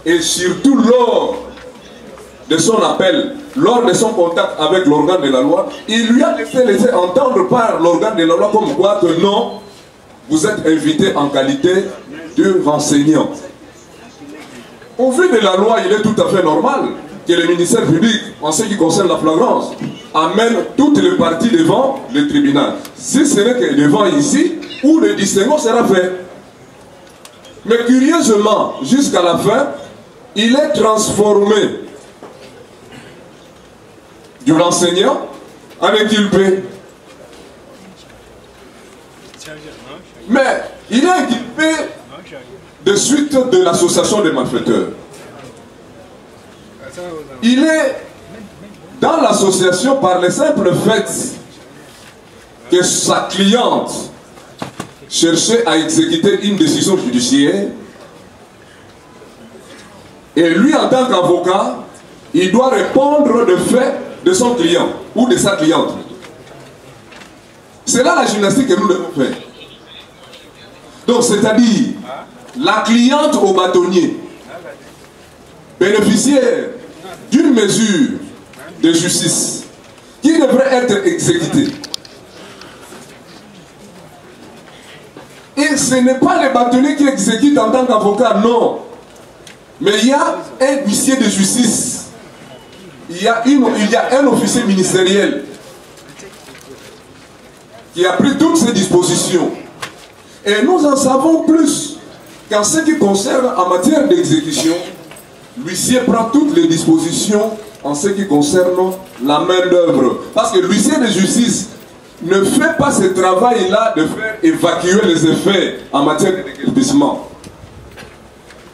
Et surtout lors de son appel, lors de son contact avec l'organe de la loi, il lui a laissé entendre par l'organe de la loi comme quoi que non, vous êtes invité en qualité de renseignant. Au vu de la loi, il est tout à fait normal que le ministère public, en ce qui concerne la flagrance, amène toutes les parties devant le tribunal. Si ce n'est que devant ici, où le distinguo sera fait. Mais curieusement, jusqu'à la fin, il est transformé du renseignant en inculpé. Mais il est inculpé de suite de l'association des malfaiteurs. Il est dans l'association par le simple fait que sa cliente cherchait à exécuter une décision judiciaire, et lui, en tant qu'avocat, il doit répondre de fait de son client ou de sa cliente. C'est là la gymnastique que nous devons faire. Donc, c'est-à-dire, la cliente au bâtonnier, bénéficiaire d'une mesure de justice qui devrait être exécutée. Et ce n'est pas le bâtonnier qui exécute en tant qu'avocat, non. Mais il y a un huissier de justice. Il y a un officier ministériel qui a pris toutes ces dispositions. Et nous en savons plus qu'en ce qui concerne en matière d'exécution, l'huissier prend toutes les dispositions en ce qui concerne la main-d'œuvre. Parce que l'huissier de justice ne fait pas ce travail-là de faire évacuer les effets en matière de déguerpissement.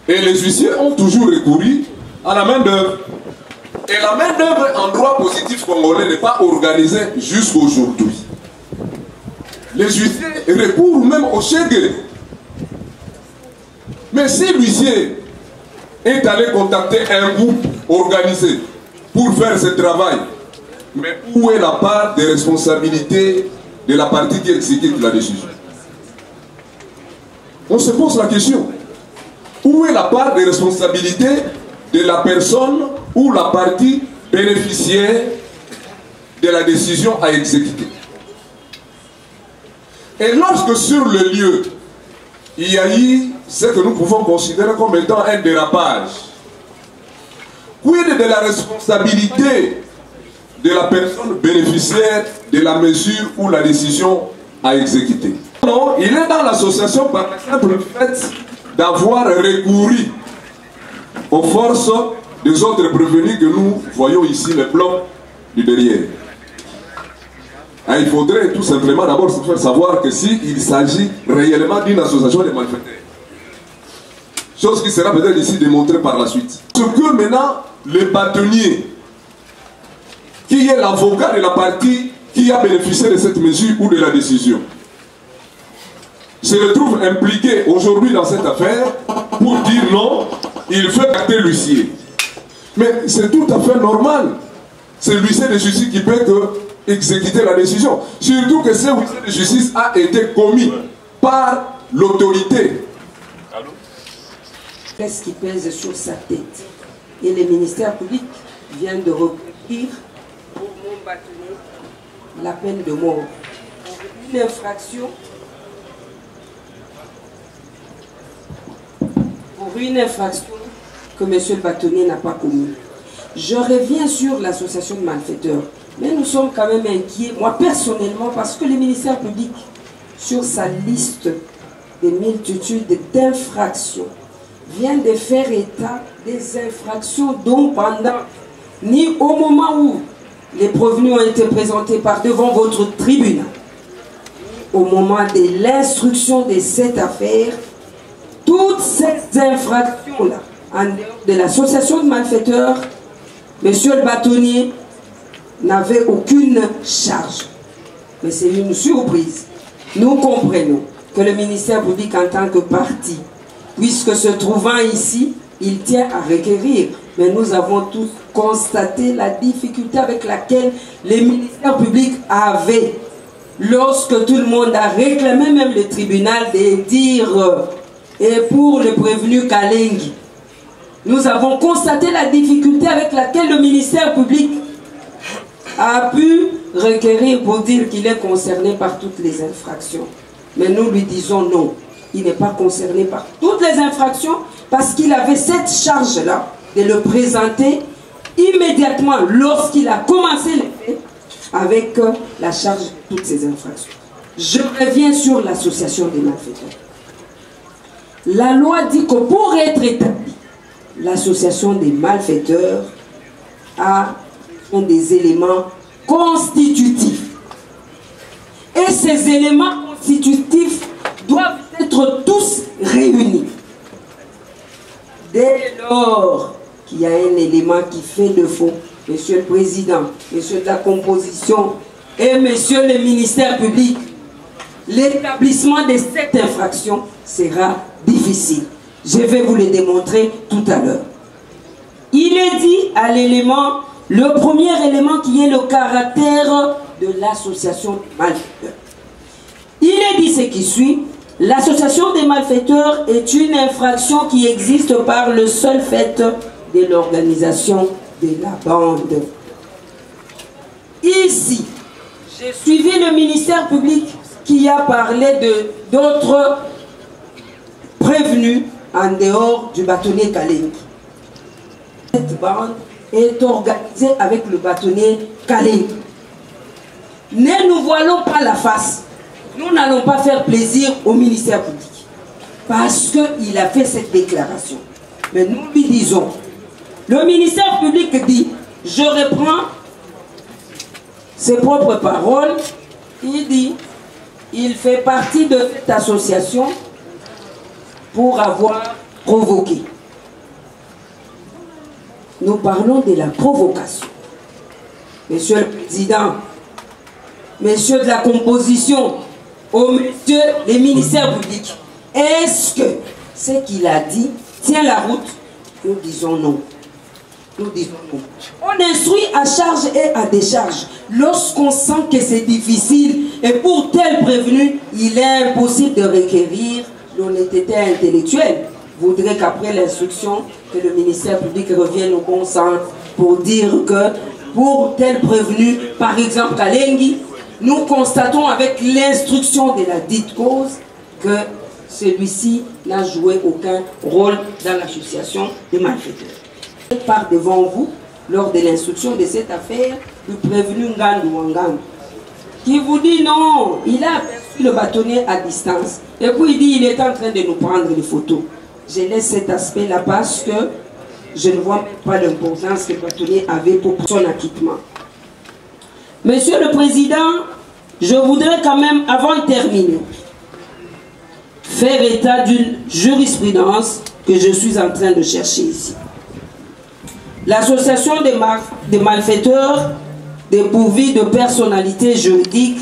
Et les huissiers ont toujours recouru à la main-d'œuvre. Et la main-d'œuvre en droit positif congolais n'est pas organisée jusqu'aujourd'hui. Les huissiers recourent même au chèque. Mais si l'huissier est allé contacter un groupe organisé pour faire ce travail, mais où est la part des responsabilités de la partie qui exécute la décision? On se pose la question. Où est la part des responsabilités de la personne ou la partie bénéficiaire de la décision à exécuter? Et lorsque sur le lieu, il y a eu ce que nous pouvons considérer comme étant un dérapage, quid de la responsabilité de la personne bénéficiaire de la mesure ou la décision à exécuter? Non, il est dans l'association par exemple le fait d'avoir recouru aux forces des autres prévenus que nous voyons ici, les plans du derrière. Il faudrait tout simplement d'abord se faire savoir que s'il s'agit réellement d'une association de malfaiteurs, chose qui sera peut-être ici démontrée par la suite. Ce que maintenant le bâtonnier, qui est l'avocat de la partie qui a bénéficié de cette mesure ou de la décision, se retrouve impliqué aujourd'hui dans cette affaire pour dire non, il fait acter l'huissier. Mais c'est tout à fait normal. C'est l'huissier de justice qui peut exécuter la décision. Surtout que ce huissier de justice a été commis par l'autorité. Qu'est-ce qui pèse sur sa tête? Et le ministère public vient de requérir pour mon bâtonnier la peine de mort. Une infraction. Pour une infraction que M. le bâtonnier n'a pas commis. Je reviens sur l'association de malfaiteurs. Mais nous sommes quand même inquiets, moi personnellement, parce que le ministère public, sur sa liste des multitudes d'infractions, vient de faire état des infractions dont pendant, ni au moment où les prévenus ont été présentés par devant votre tribunal, ni au moment de l'instruction de cette affaire, toutes ces infractions-là, en dehors de l'association de malfaiteurs, monsieur le bâtonnier n'avait aucune charge. Mais c'est une surprise. Nous comprenons que le ministère public en tant que parti, puisque se trouvant ici, il tient à requérir. Mais nous avons tous constaté la difficulté avec laquelle le ministère public avait, lorsque tout le monde a réclamé, même le tribunal, de dire et pour le prévenu Kalengi. Nous avons constaté la difficulté avec laquelle le ministère public a pu requérir pour dire qu'il est concerné par toutes les infractions. Mais nous lui disons non, il n'est pas concerné par toutes les infractions parce qu'il avait cette charge-là de le présenter immédiatement lorsqu'il a commencé les faits avec la charge de toutes ces infractions. Je reviens sur l'association des malfaiteurs. La loi dit que pour être établie, l'association des malfaiteurs a des éléments constitutifs. Et ces éléments constitutifs doivent être tous réunis. Dès lors qu'il y a un élément qui fait défaut, Monsieur le Président, Monsieur de la composition Et monsieur le ministère public, l'établissement de cette infraction sera difficile. Je vais vous le démontrer tout à l'heure. Il est dit à l'élément, le premier élément qui est le caractère de l'association des malfaiteurs. Il est dit ce qui suit. L'association des malfaiteurs est une infraction qui existe par le seul fait de l'organisation de la bande. Ici, j'ai suivi le ministère public qui a parlé d'autres prévenus en dehors du bâtonnier Kalengi. Cette bande est organisée avec le bâtonnier Kalengi. Ne nous voilons pas la face. Nous n'allons pas faire plaisir au ministère public parce qu'il a fait cette déclaration. Mais nous lui disons, le ministère public dit, je reprends ses propres paroles, il dit, il fait partie de cette association pour avoir provoqué. Nous parlons de la provocation. Monsieur le Président, messieurs de la composition, aux messieurs les ministères publics, est-ce que ce qu'il a dit tient la route? Nous disons non. Nous disons non. On instruit à charge et à décharge. Lorsqu'on sent que c'est difficile et pour tel prévenu, il est impossible de requérir l'honnêteté intellectuelle. Je voudrais qu'après l'instruction, que le ministère public revienne au bon sens pour dire que pour tel prévenu, par exemple Kalengi, nous constatons avec l'instruction de la dite cause que celui-ci n'a joué aucun rôle dans l'association des malfaiteurs. Par devant vous, lors de l'instruction de cette affaire, le prévenu Ngandu Wangandu, qui vous dit non, il a aperçu le bâtonnier à distance, et puis il dit il est en train de nous prendre les photos. Je laisse cet aspect-là parce que je ne vois même pas l'importance que le bâtonnier avait pour son acquittement. Monsieur le Président, je voudrais quand même, avant de terminer, faire état d'une jurisprudence que je suis en train de chercher ici. L'association des malfaiteurs dépourvus de personnalité juridique,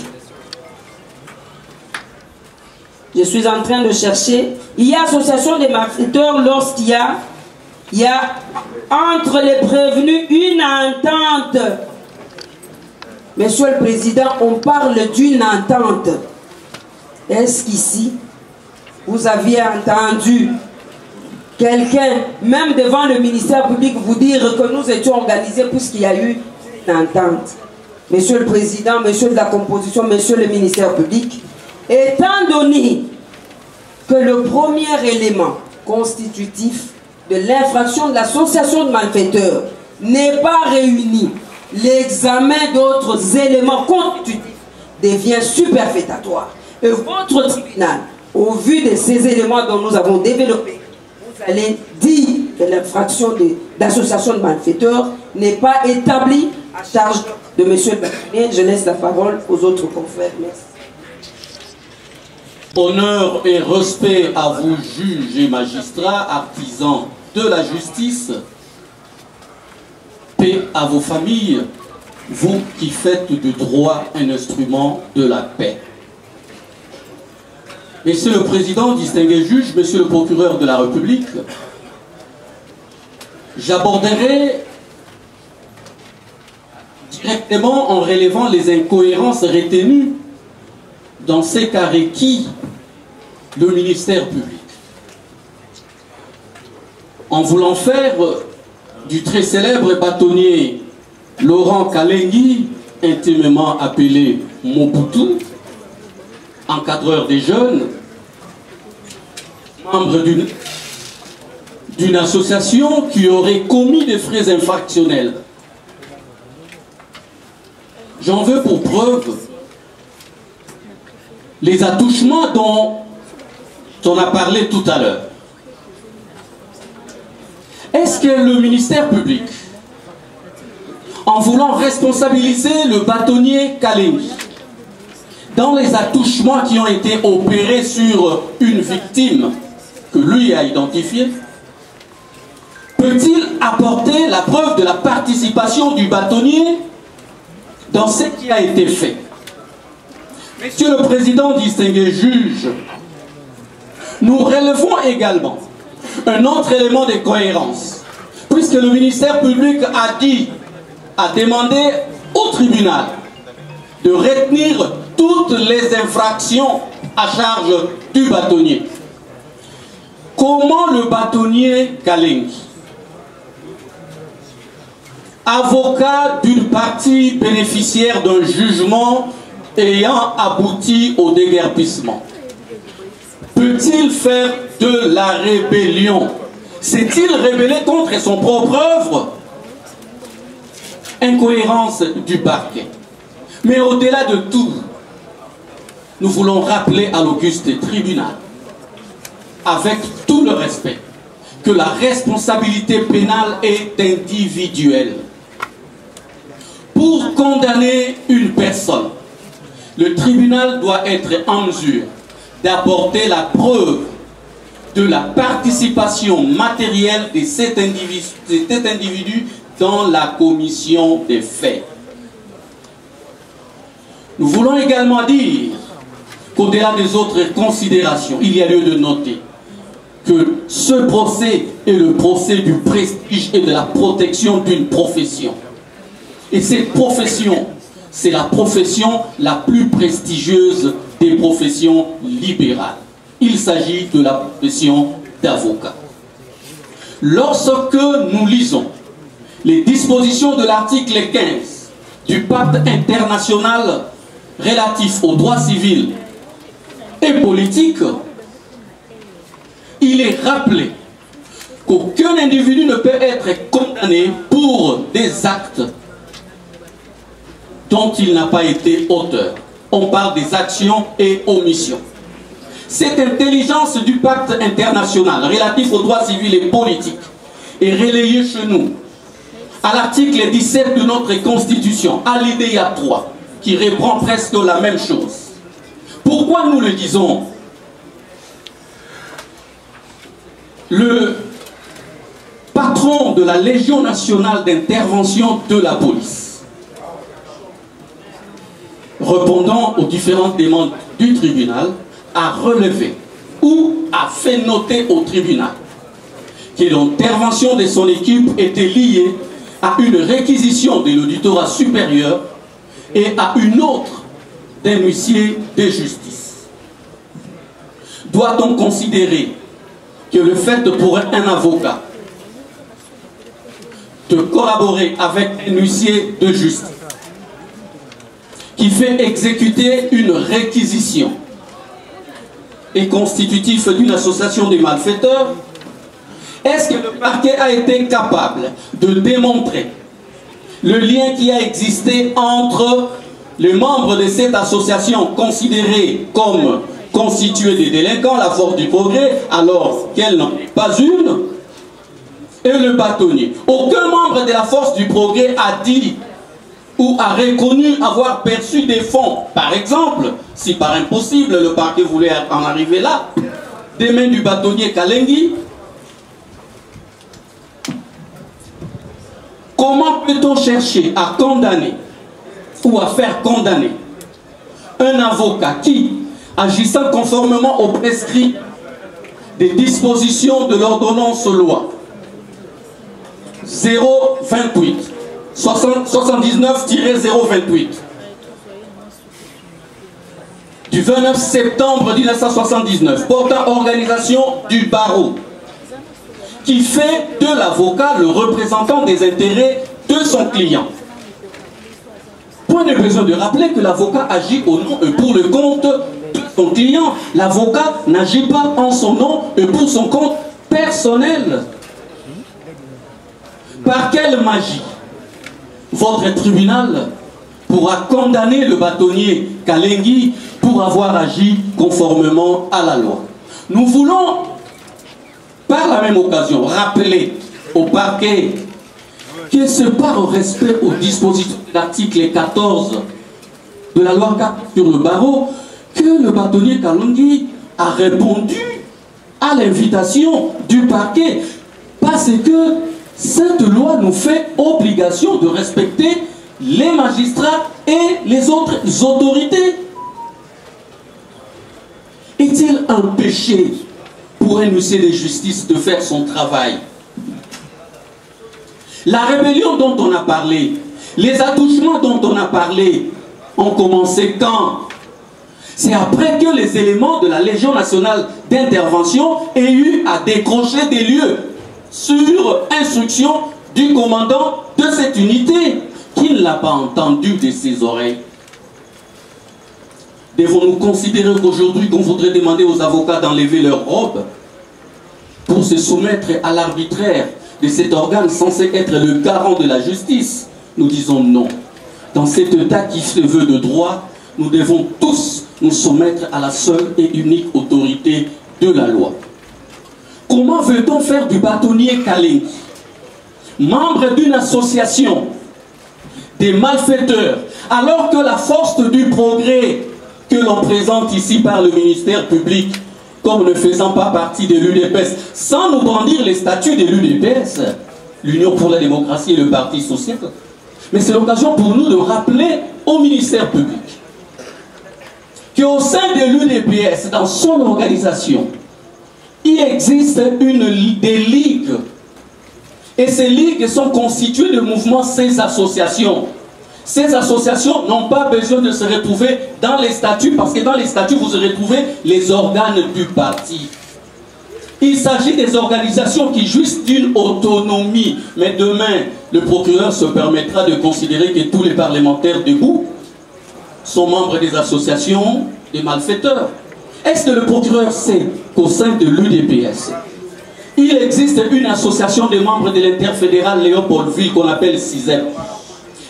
je suis en train de chercher, il y a association des malfaiteurs lorsqu'il y a entre les prévenus une entente. Monsieur le Président, on parle d'une entente. Est-ce qu'ici, vous aviez entendu quelqu'un, même devant le ministère public, vous dire que nous étions organisés puisqu'il y a eu une entente? Monsieur le Président, monsieur de la composition, monsieur le ministère public, étant donné que le premier élément constitutif de l'infraction de l'association de malfaiteurs n'est pas réuni, l'examen d'autres éléments constitutifs devient superfétatoire. Et votre tribunal, au vu de ces éléments dont nous avons développé, vous allez dire que l'infraction d'association de malfaiteurs n'est pas établie à charge de M. le bâtonnier. Je laisse la parole aux autres confrères. Merci. Honneur et respect à vous, juges et magistrats, artisans de la justice. Paix à vos familles, vous qui faites du droit un instrument de la paix. Monsieur le Président, distingué juge, Monsieur le procureur de la République, j'aborderai directement en relevant les incohérences retenues dans ces cas requis le ministère public. En voulant faire du très célèbre bâtonnier Laurent Kalengi, intimement appelé Mobutu, encadreur des jeunes, membre d'une association qui aurait commis des faits infractionnels. J'en veux pour preuve les attouchements dont on a parlé tout à l'heure. Est-ce que le ministère public, en voulant responsabiliser le bâtonnier Kalengi dans les attouchements qui ont été opérés sur une victime que lui a identifiée, peut-il apporter la preuve de la participation du bâtonnier dans ce qui a été fait. Monsieur le Président, distingué juge, nous relevons également un autre élément de cohérence, puisque le ministère public a demandé au tribunal de retenir toutes les infractions à charge du bâtonnier. Comment le bâtonnier Kalengi, avocat d'une partie bénéficiaire d'un jugement ayant abouti au déguerpissement, peut-il faire de la rébellion? S'est-il rébellé contre son propre œuvre? Incohérence du parquet. Mais au-delà de tout, nous voulons rappeler à l'auguste tribunal, avec tout le respect, que la responsabilité pénale est individuelle. Pour condamner une personne, le tribunal doit être en mesure d'apporter la preuve de la participation matérielle de cet individu dans la commission des faits. Nous voulons également dire qu'au-delà des autres considérations, il y a lieu de noter que ce procès est le procès du prestige et de la protection d'une profession. Et cette profession, c'est la profession la plus prestigieuse des professions libérales. Il s'agit de la profession d'avocat. Lorsque nous lisons les dispositions de l'article 15 du pacte international relatif aux droits civils et politiques, il est rappelé qu'aucun individu ne peut être condamné pour des actes dont il n'a pas été auteur. On parle des actions et omissions. Cette intelligence du pacte international relatif aux droits civils et politiques est relayée chez nous à l'article 17 de notre Constitution, à l'alinéa 3, qui reprend presque la même chose. Pourquoi nous le disons? Le patron de la Légion nationale d'intervention de la police, répondant aux différentes demandes du tribunal, a relevé ou a fait noter au tribunal que l'intervention de son équipe était liée à une réquisition de l'auditorat supérieur et à une autre d'un huissier de justice. Doit-on considérer que le fait pour un avocat de collaborer avec un huissier de justice qui fait exécuter une réquisition est constitutif d'une association de malfaiteurs? Est-ce que le parquet a été capable de démontrer le lien qui a existé entre les membres de cette association considérée comme constituée des délinquants, la Force du Progrès, alors qu'elle n'en est pas une, et le bâtonnier? Aucun membre de la Force du Progrès a dit ou a reconnu avoir perçu des fonds. Par exemple, si par impossible le parquet voulait en arriver là, des mains du bâtonnier Kalengi, comment peut-on chercher à condamner ou à faire condamner un avocat qui, agissant conformément aux prescrits des dispositions de l'ordonnance loi 028 79-028 du 29 septembre 1979 portant organisation du barreau, qui fait de l'avocat le représentant des intérêts de son client. Point de besoin de rappeler que l'avocat agit au nom et pour le compte de son client. L'avocat n'agit pas en son nom et pour son compte personnel. Par quelle magie votre tribunal pourra condamner le bâtonnier Kalengi pour avoir agi conformément à la loi? Nous voulons, par la même occasion, rappeler au parquet que c'est par respect aux dispositions de l'article 14 de la loi 4 sur le barreau que le bâtonnier Kalengi a répondu à l'invitation du parquet, parce que cette loi nous fait obligation de respecter les magistrats et les autres autorités. Est-il un péché pour un huissier de justice de faire son travail? La rébellion dont on a parlé, les attouchements dont on a parlé, ont commencé quand? C'est après que les éléments de la Légion nationale d'intervention aient eu à décrocher des lieux sur instruction du commandant de cette unité, qui ne l'a pas entendu de ses oreilles. Devons-nous considérer qu'aujourd'hui qu'on voudrait demander aux avocats d'enlever leur robe pour se soumettre à l'arbitraire de cet organe censé être le garant de la justice? Nous disons non. Dans cet état qui se veut de droit, nous devons tous nous soumettre à la seule et unique autorité de la loi. Comment veut-on faire du bâtonnier Kalengi, membre d'une association des malfaiteurs, alors que la force du progrès que l'on présente ici par le ministère public, comme ne faisant pas partie de l'UDPS, sans nous brandir les statuts de l'UDPS, l'Union pour la démocratie et le Parti social, mais c'est l'occasion pour nous de rappeler au ministère public qu'au sein de l'UDPS, dans son organisation, il existe des ligues. Et ces ligues sont constituées de mouvements, ces associations. Ces associations n'ont pas besoin de se retrouver dans les statuts, parce que dans les statuts, vous retrouvez les organes du parti. Il s'agit des organisations qui jouissent d'une autonomie. Mais demain, le procureur se permettra de considérer que tous les parlementaires debout sont membres des associations des malfaiteurs. Est-ce que le procureur sait qu'au sein de l'UDPS, il existe une association des membres de l'interfédérale Léopoldville qu'on appelle CISEP?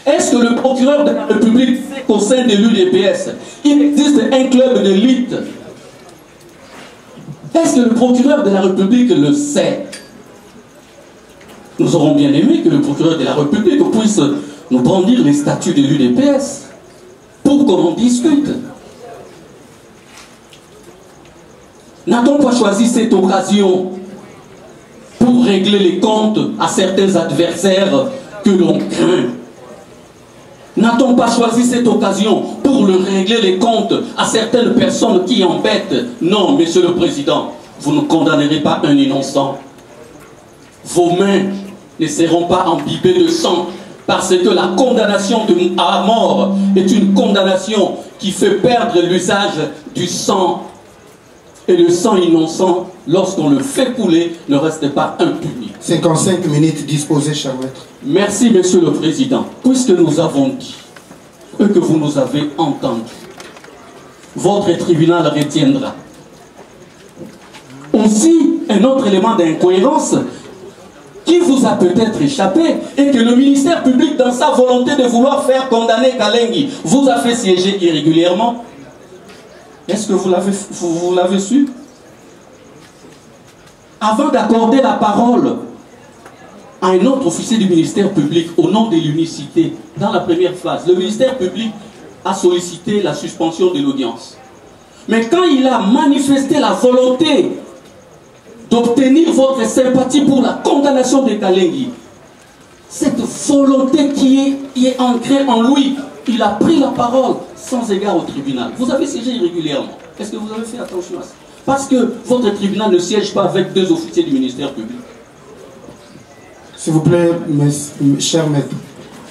Est-ce que le procureur de la République sait qu'au sein de l'UDPS, il existe un club de lutte? Est-ce que le procureur de la République le sait? Nous aurons bien aimé que le procureur de la République puisse nous brandir les statuts de l'UDPS pour qu'on en discute. N'a-t-on pas choisi cette occasion pour régler les comptes à certains adversaires que l'on craint? N'a-t-on pas choisi cette occasion pour régler les comptes à certaines personnes qui embêtent? Non, Monsieur le Président, vous ne condamnerez pas un innocent. Vos mains ne seront pas imbibées de sang, parce que la condamnation à mort est une condamnation qui fait perdre l'usage du sang. Et le sang innocent, lorsqu'on le fait couler, ne reste pas impuni. 55 minutes disposées, cher maître. Merci, Monsieur le Président. Puisque nous avons dit et que vous nous avez entendu, votre tribunal retiendra. Aussi, un autre élément d'incohérence qui vous a peut-être échappé est que le ministère public, dans sa volonté de vouloir faire condamner Kalengi, vous a fait siéger irrégulièrement. Est-ce que vous l'avez su? Avant d'accorder la parole à un autre officier du ministère public au nom de l'unicité, dans la première phase, le ministère public a sollicité la suspension de l'audience. Mais quand il a manifesté la volonté d'obtenir votre sympathie pour la condamnation de Kalengi, cette volonté qui est ancrée en lui, il a pris la parole sans égard au tribunal. Vous avez siégé irrégulièrement. Est-ce que vous avez fait attention à ça? Parce que votre tribunal ne siège pas avec deux officiers du ministère public. S'il vous plaît, cher maître,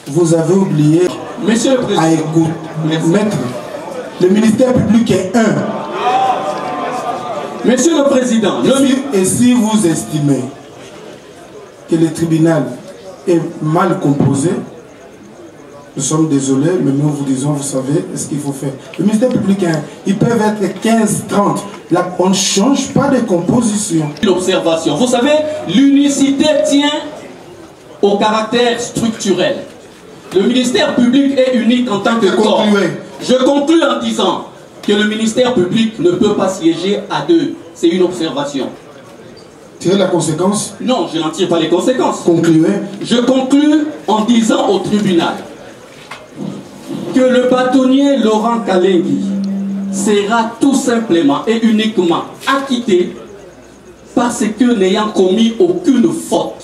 vous avez oublié, Monsieur le Président, à écouter, maître, le ministère public est un. Monsieur le Président, et si vous estimez que le tribunal est mal composé, nous sommes désolés, mais nous vous disons, vous savez ce qu'il faut faire. Le ministère public, ils peuvent être 15, 30. Là, on ne change pas de composition. L'observation. Vous savez, l'unicité tient au caractère structurel. Le ministère public est unique en tant que corps. Je conclue en disant que le ministère public ne peut pas siéger à deux. C'est une observation. Tirez la conséquence? Non, je n'en tire pas les conséquences. Concluez. Je conclue en disant au tribunal que le bâtonnier Laurent Kalengi sera tout simplement et uniquement acquitté parce que n'ayant commis aucune faute,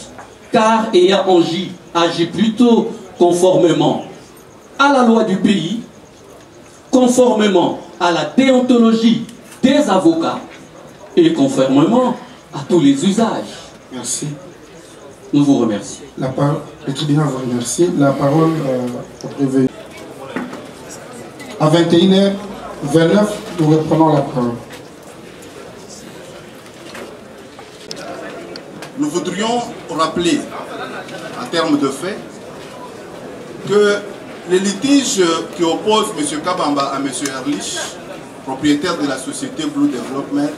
car ayant agi plutôt conformément à la loi du pays, conformément à la déontologie des avocats et conformément à tous les usages. Merci. Nous vous remercions. Le tribunal vous remercie. La parole au prévenu. À 21h29, nous reprenons la parole. Nous voudrions rappeler, en termes de fait, que les litiges qui opposent M. Kabamba à M. Ehrlich, propriétaire de la société Blue Development,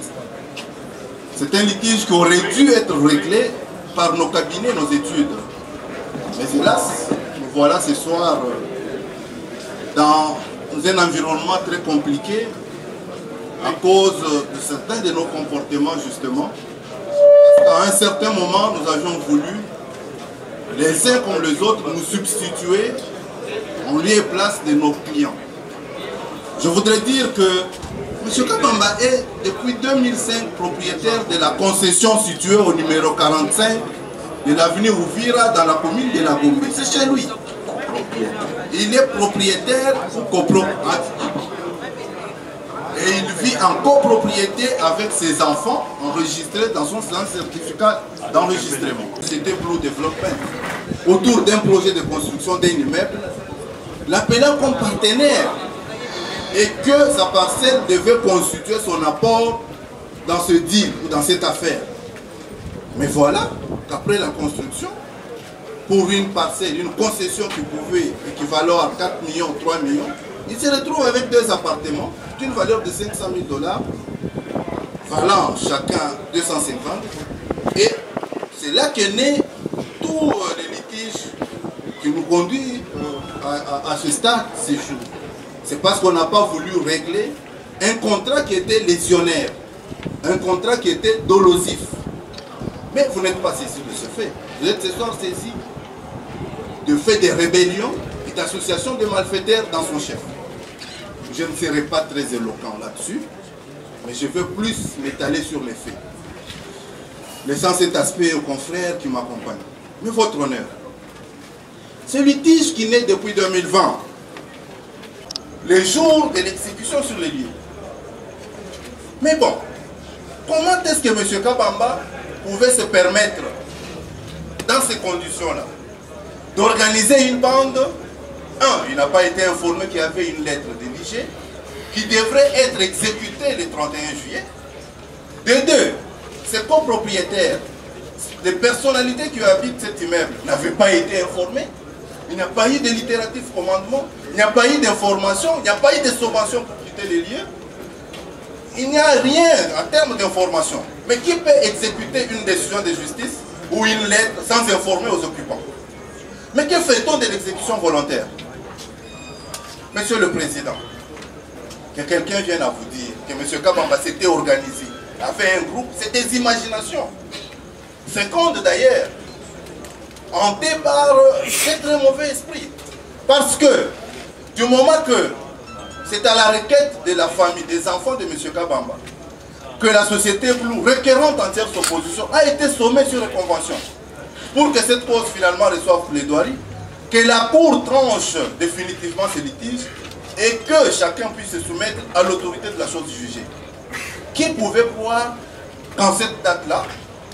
c'est un litige qui aurait dû être réglé par nos cabinets, nos études. Mais hélas, nous voilà ce soir dans un environnement très compliqué à cause de certains de nos comportements, justement. À un certain moment, nous avions voulu, les uns comme les autres, nous substituer en lieu et place de nos clients. Je voudrais dire que M. Kabamba est, depuis 2005, propriétaire de la concession située au numéro 45 de l'avenue Ouvira dans la commune de La Gombe. C'est chez lui. Il est propriétaire ou copropriétaire. Et il vit en copropriété avec ses enfants enregistrés dans son certificat d'enregistrement. C'était Blue Development, autour d'un projet de construction d'un immeuble, l'appelant comme partenaire et que sa parcelle devait constituer son apport dans ce deal ou dans cette affaire. Mais voilà qu'après la construction, pour une parcelle, une concession qui pouvait équivaloir à 4 millions, 3 millions, il se retrouve avec 2 appartements d'une valeur de 500 000 $, valant chacun 250. Et c'est là qu'est né tous les litiges qui nous conduisent à ce stade, ces jours. C'est parce qu'on n'a pas voulu régler un contrat qui était lésionnaire, un contrat qui était dolosif. Mais vous n'êtes pas saisi de ce fait. Vous êtes ce soir saisi de fait de rébellion et d'association de malfaiteurs dans son chef. Je ne serai pas très éloquent là-dessus, mais je veux plus m'étaler sur les faits, laissant cet aspect aux confrères qui m'accompagnent. Mais votre honneur, ce litige qui naît depuis 2020, les jours de l'exécution sur les lieux. Mais bon, comment est-ce que M. Kabamba pouvait se permettre, dans ces conditions-là, d'organiser une bande? Un, il n'a pas été informé qu'il y avait une lettre rédigée qui devrait être exécutée le 31 juillet. De deux, ses copropriétaires, les personnalités qui habitent cet immeuble n'avaient pas été informés. Il n'y a pas eu de littératif commandement, il n'y a pas eu d'information, il n'y a pas eu de subvention pour quitter les lieux. Il n'y a rien en termes d'information. Mais qui peut exécuter une décision de justice ou une lettre sans informer aux occupants? Mais que fait-on de l'exécution volontaire? Monsieur le Président, que quelqu'un vienne à vous dire que M. Kabamba s'était organisé, a fait un groupe, c'est des imaginations. Fécondes d'ailleurs, hanté par un très mauvais esprit. Parce que, du moment que c'est à la requête de la famille, des enfants de M. Kabamba, que la société Blue, requérante en tierce opposition, a été sommée sur les conventions, pour que cette cause finalement reçoive plaidoirie, que la Cour tranche définitivement ces litiges et que chacun puisse se soumettre à l'autorité de la chose jugée. Qui pouvait croire qu'en cette date-là,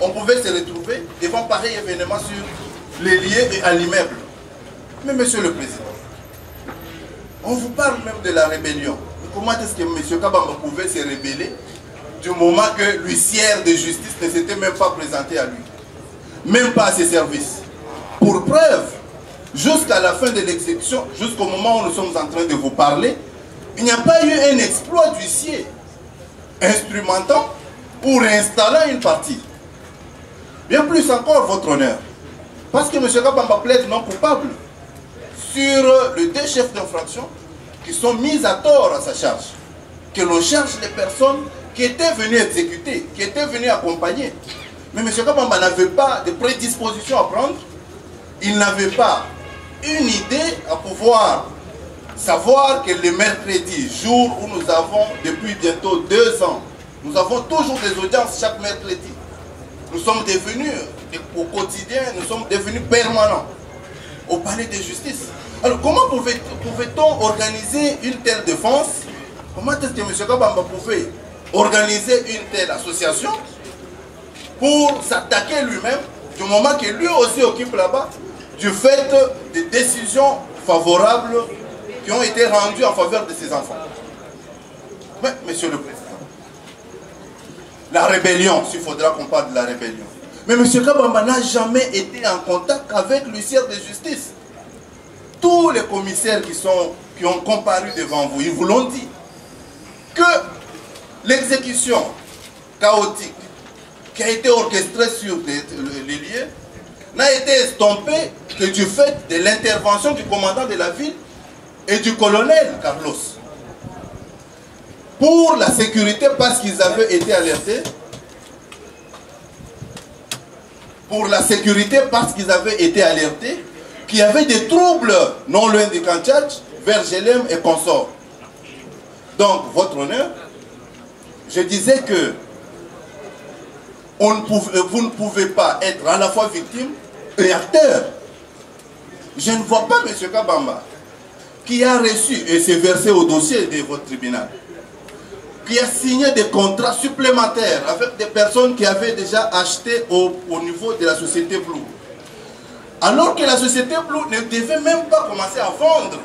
on pouvait se retrouver devant pareil événement sur les lieux et à l'immeuble? Mais Monsieur le Président, on vous parle même de la rébellion. Comment est-ce que M. Kabamba pouvait se rébeller du moment que l'huissière de justice ne s'était même pas présenté à lui? Même pas à ses services. Pour preuve, jusqu'à la fin de l'exécution, jusqu'au moment où nous sommes en train de vous parler, il n'y a pas eu un exploit d'huissier instrumentant ou réinstallant une partie. Bien plus encore, votre honneur, parce que M. Kabamba plaide non coupable sur les 2 chefs d'infraction qui sont mis à tort à sa charge, que l'on cherche les personnes qui étaient venues exécuter, qui étaient venues accompagner. Mais M. Kabamba n'avait pas de prédisposition à prendre, il n'avait pas une idée à pouvoir savoir que le mercredi, jour où nous avons depuis bientôt 2 ans, nous avons toujours des audiences chaque mercredi. Nous sommes devenus, au quotidien, nous sommes devenus permanents au palais de justice. Alors comment pouvait-on organiser une telle défense? Comment est-ce que M. Kabamba pouvait organiser une telle association pour s'attaquer lui-même du moment que lui aussi occupe là-bas du fait des décisions favorables qui ont été rendues en faveur de ses enfants? Mais, Monsieur le Président, la rébellion, s'il faudra qu'on parle de la rébellion. Mais M. Kabamba n'a jamais été en contact avec l'huissier de justice. Tous les commissaires qui ont comparu devant vous, ils vous l'ont dit, que l'exécution chaotique qui a été orchestrée sur les lieux n'a été estompée que du fait de l'intervention du commandant de la ville et du colonel Carlos. Pour la sécurité, parce qu'ils avaient été alertés. Pour la sécurité, parce qu'ils avaient été alertés qu'il y avait des troubles non loin du Kantchadj, vers Gelem et consorts. Donc, votre honneur, je disais que vous ne pouvez pas être à la fois victime et acteur. Je ne vois pas M. Kabamba, qui a reçu, et c'est versé au dossier de votre tribunal, qui a signé des contrats supplémentaires avec des personnes qui avaient déjà acheté au niveau de la société Blue. Alors que la société Blue ne devait même pas commencer à vendre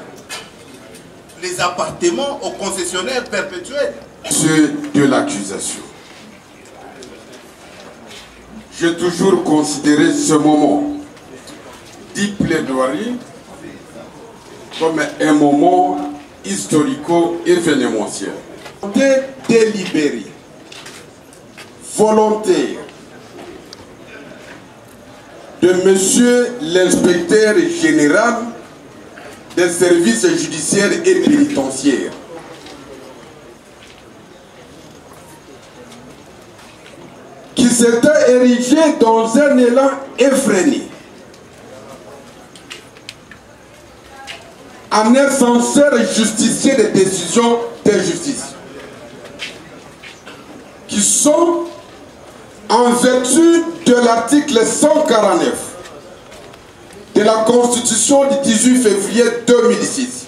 les appartements aux concessionnaires perpétuels. Ceux de l'accusation. J'ai toujours considéré ce moment dit plaidoirie comme un moment historico-événementiel. Délibéré, volontaire de Monsieur l'inspecteur général des services judiciaires et pénitentiaires, qui s'était érigé dans un élan effréné en un sincère justicier des décisions de justice, qui sont en vertu de l'article 149 de la Constitution du 18 février 2006,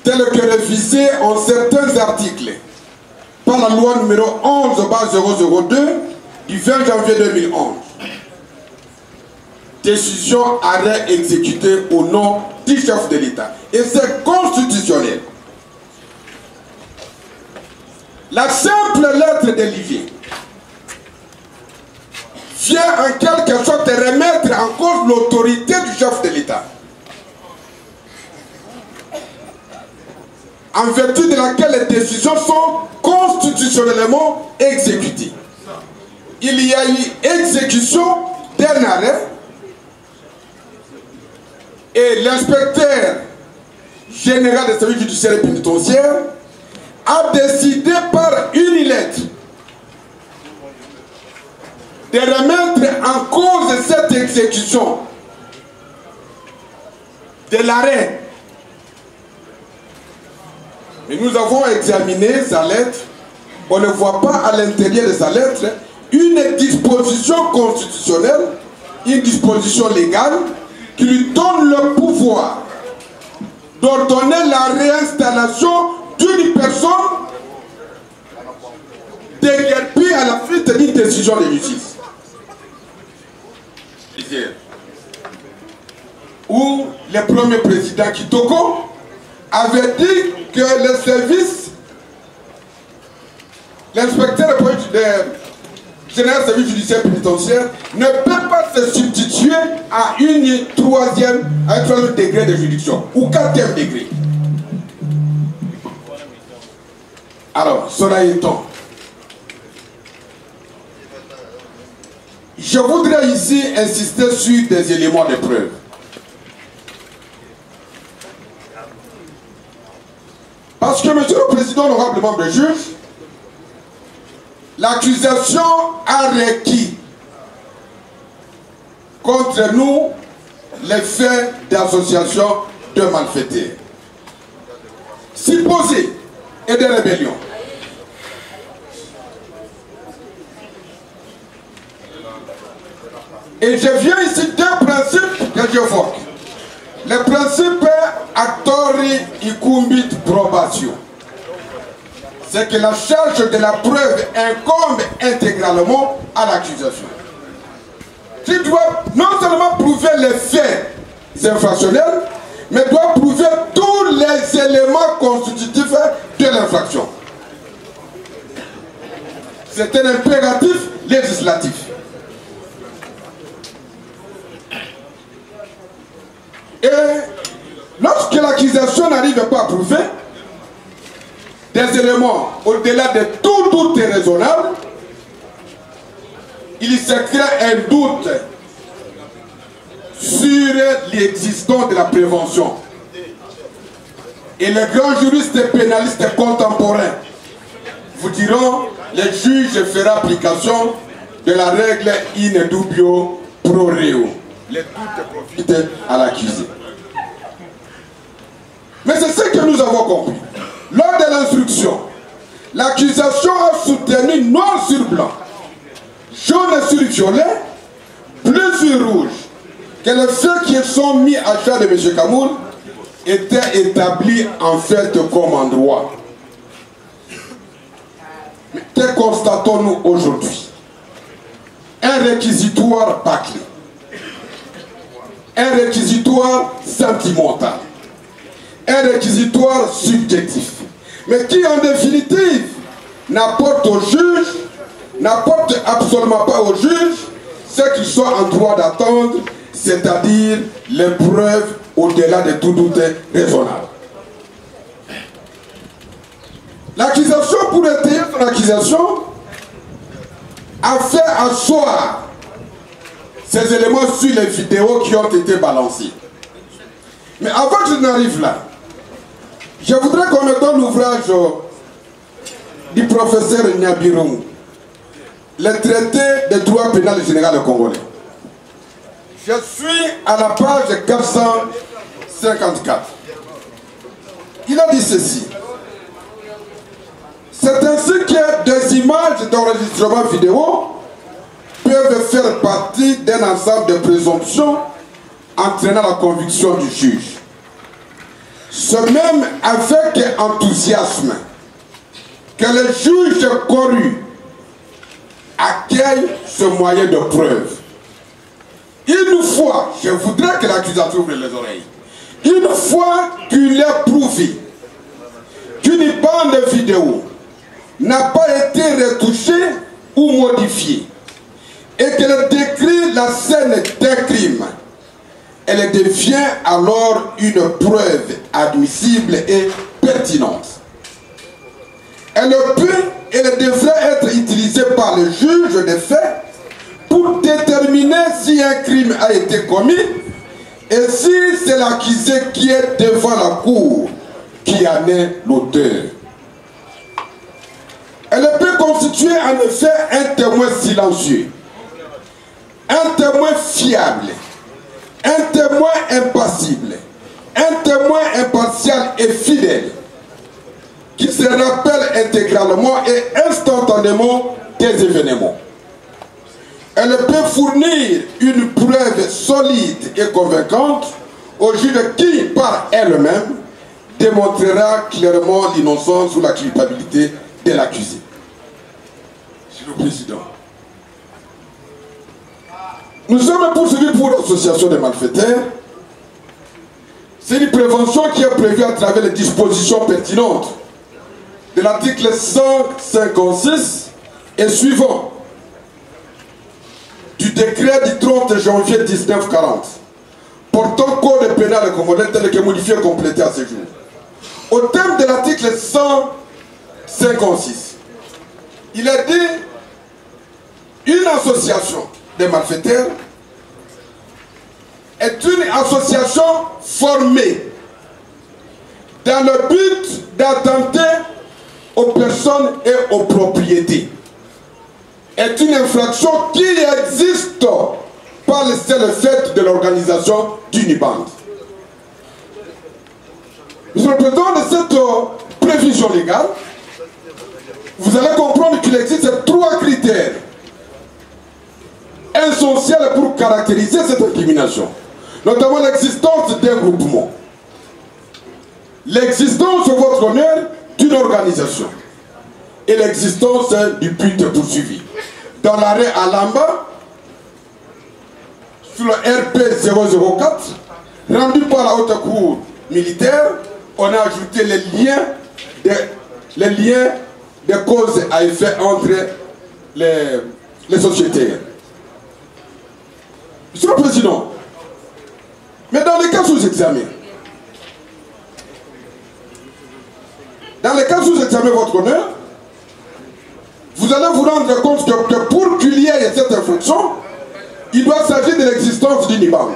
tel que révisé en certains articles par la loi numéro 11/002 du 20 janvier 2011. Décision arrêt exécutée au nom du chef de l'État. Et c'est constitutionnel. La simple lettre d'Olivier vient en quelque sorte remettre en cause l'autorité du chef de l'État, en vertu de laquelle les décisions sont constitutionnellement exécutées. Il y a eu exécution d'un arrêt et l'inspecteur général des services judiciaires et pénitentiaires a décidé par une lettre de remettre en cause cette exécution de l'arrêt. Et nous avons examiné sa lettre. On ne voit pas à l'intérieur de sa lettre une disposition constitutionnelle, une disposition légale qui lui donne le pouvoir d'ordonner la réinstallation d'une personne déguerpie à la suite d'une décision de justice. Où le premier président Kitoko avait dit que le service, l'inspecteur général des services judiciaires pénitentiaires ne peut pas se substituer à un troisième degré de juridiction ou 4e degré. Alors, cela étant, je voudrais ici insister sur des éléments de preuve. Parce que, Monsieur le Président, honorable membre de juge, l'accusation a requis contre nous les faits d'association de malfaiteurs, supposés et de rébellion. Et je viens ici d'un principe que j'évoque. Le principe actori icumbit probation, c'est que la charge de la preuve incombe intégralement à l'accusation. Tu dois non seulement prouver les faits infractionnels, mais doit prouver tous les éléments constitutifs de l'infraction. C'est un impératif législatif. Et lorsque l'accusation n'arrive pas à prouver des éléments au-delà de tout doute raisonnable, il se crée un doute sur l'existence de la prévention. Et les grands juristes et pénalistes contemporains vous diront, les juges feront application de la règle in dubio pro reo. Les doutes profitent à l'accusé. Mais c'est ce que nous avons compris. Lors de l'instruction, l'accusation a soutenu noir sur blanc, jaune sur violet, bleu sur rouge, que les faits qui sont mis à charge de M. Kamoul étaient établis en fait comme en droit. Mais que constatons-nous aujourd'hui? Un réquisitoire bâclé, un réquisitoire sentimental, un réquisitoire subjectif, mais qui en définitive n'apporte au juge, n'apporte absolument pas au juge ce qu'ils sont en droit d'attendre, c'est-à-dire les preuves au-delà de tout doute raisonnable. L'accusation, pour étayer son accusation, a fait asseoir ces éléments sur les vidéos qui ont été balancées. Mais avant que je n'arrive là, je voudrais qu'on me donne l'ouvrage du professeur Nyabirou, le traité de droit pénal général congolais. Je suis à la page 454. Il a dit ceci. C'est ainsi que des images d'enregistrement vidéo peuvent faire partie d'un ensemble de présomptions entraînant la conviction du juge. Ce même avec enthousiasme que le juge corru accueille ce moyen de preuve. Une fois, je voudrais que l'accusateur ouvre les oreilles, une fois qu'il est prouvé qu'une bande vidéo n'a pas été retouchée ou modifiée et qu'elle décrit la scène d'un crime, elle devient alors une preuve admissible et pertinente. Elle peut et elle devrait être utilisée par le juge des faits pour déterminer si un crime a été commis et si c'est l'accusé qui est devant la cour qui en est l'auteur. Elle peut constituer en effet un témoin silencieux, un témoin fiable, un témoin impassible, un témoin impartial et fidèle, qui se rappelle intégralement et instantanément des événements. Elle peut fournir une preuve solide et convaincante au juge qui, par elle-même, démontrera clairement l'innocence ou la culpabilité de l'accusé. Monsieur le Président, nous sommes poursuivis pour l'association des malfaiteurs. C'est une prévention qui est prévue à travers les dispositions pertinentes de l'article 156 et suivant du décret du 30 janvier 1940 portant code pénal congolais tel que modifié et complété à ce jour. Au terme de l'article 156, il est dit une association des malfaiteurs est une association formée dans le but d'attenter aux personnes et aux propriétés. Est une infraction qui existe par le seul fait de l'organisation d'une bande. Monsieur le Président, de cette prévision légale, vous allez comprendre qu'il existe 3 critères essentiels pour caractériser cette incrimination. notamment l'existence d'un groupement, l'existence au votre honneur d'une organisation et l'existence du but poursuivi. Dans l'arrêt Alamba, sur le RP 004, rendu par la haute cour militaire, on a ajouté les liens des causes à effet entre les sociétés. Monsieur le Président, mais dans les cas sous examen, votre honneur, vous allez vous rendre compte que pour qu'il y ait cette infraction, il doit s'agir de l'existence d'une IBAN.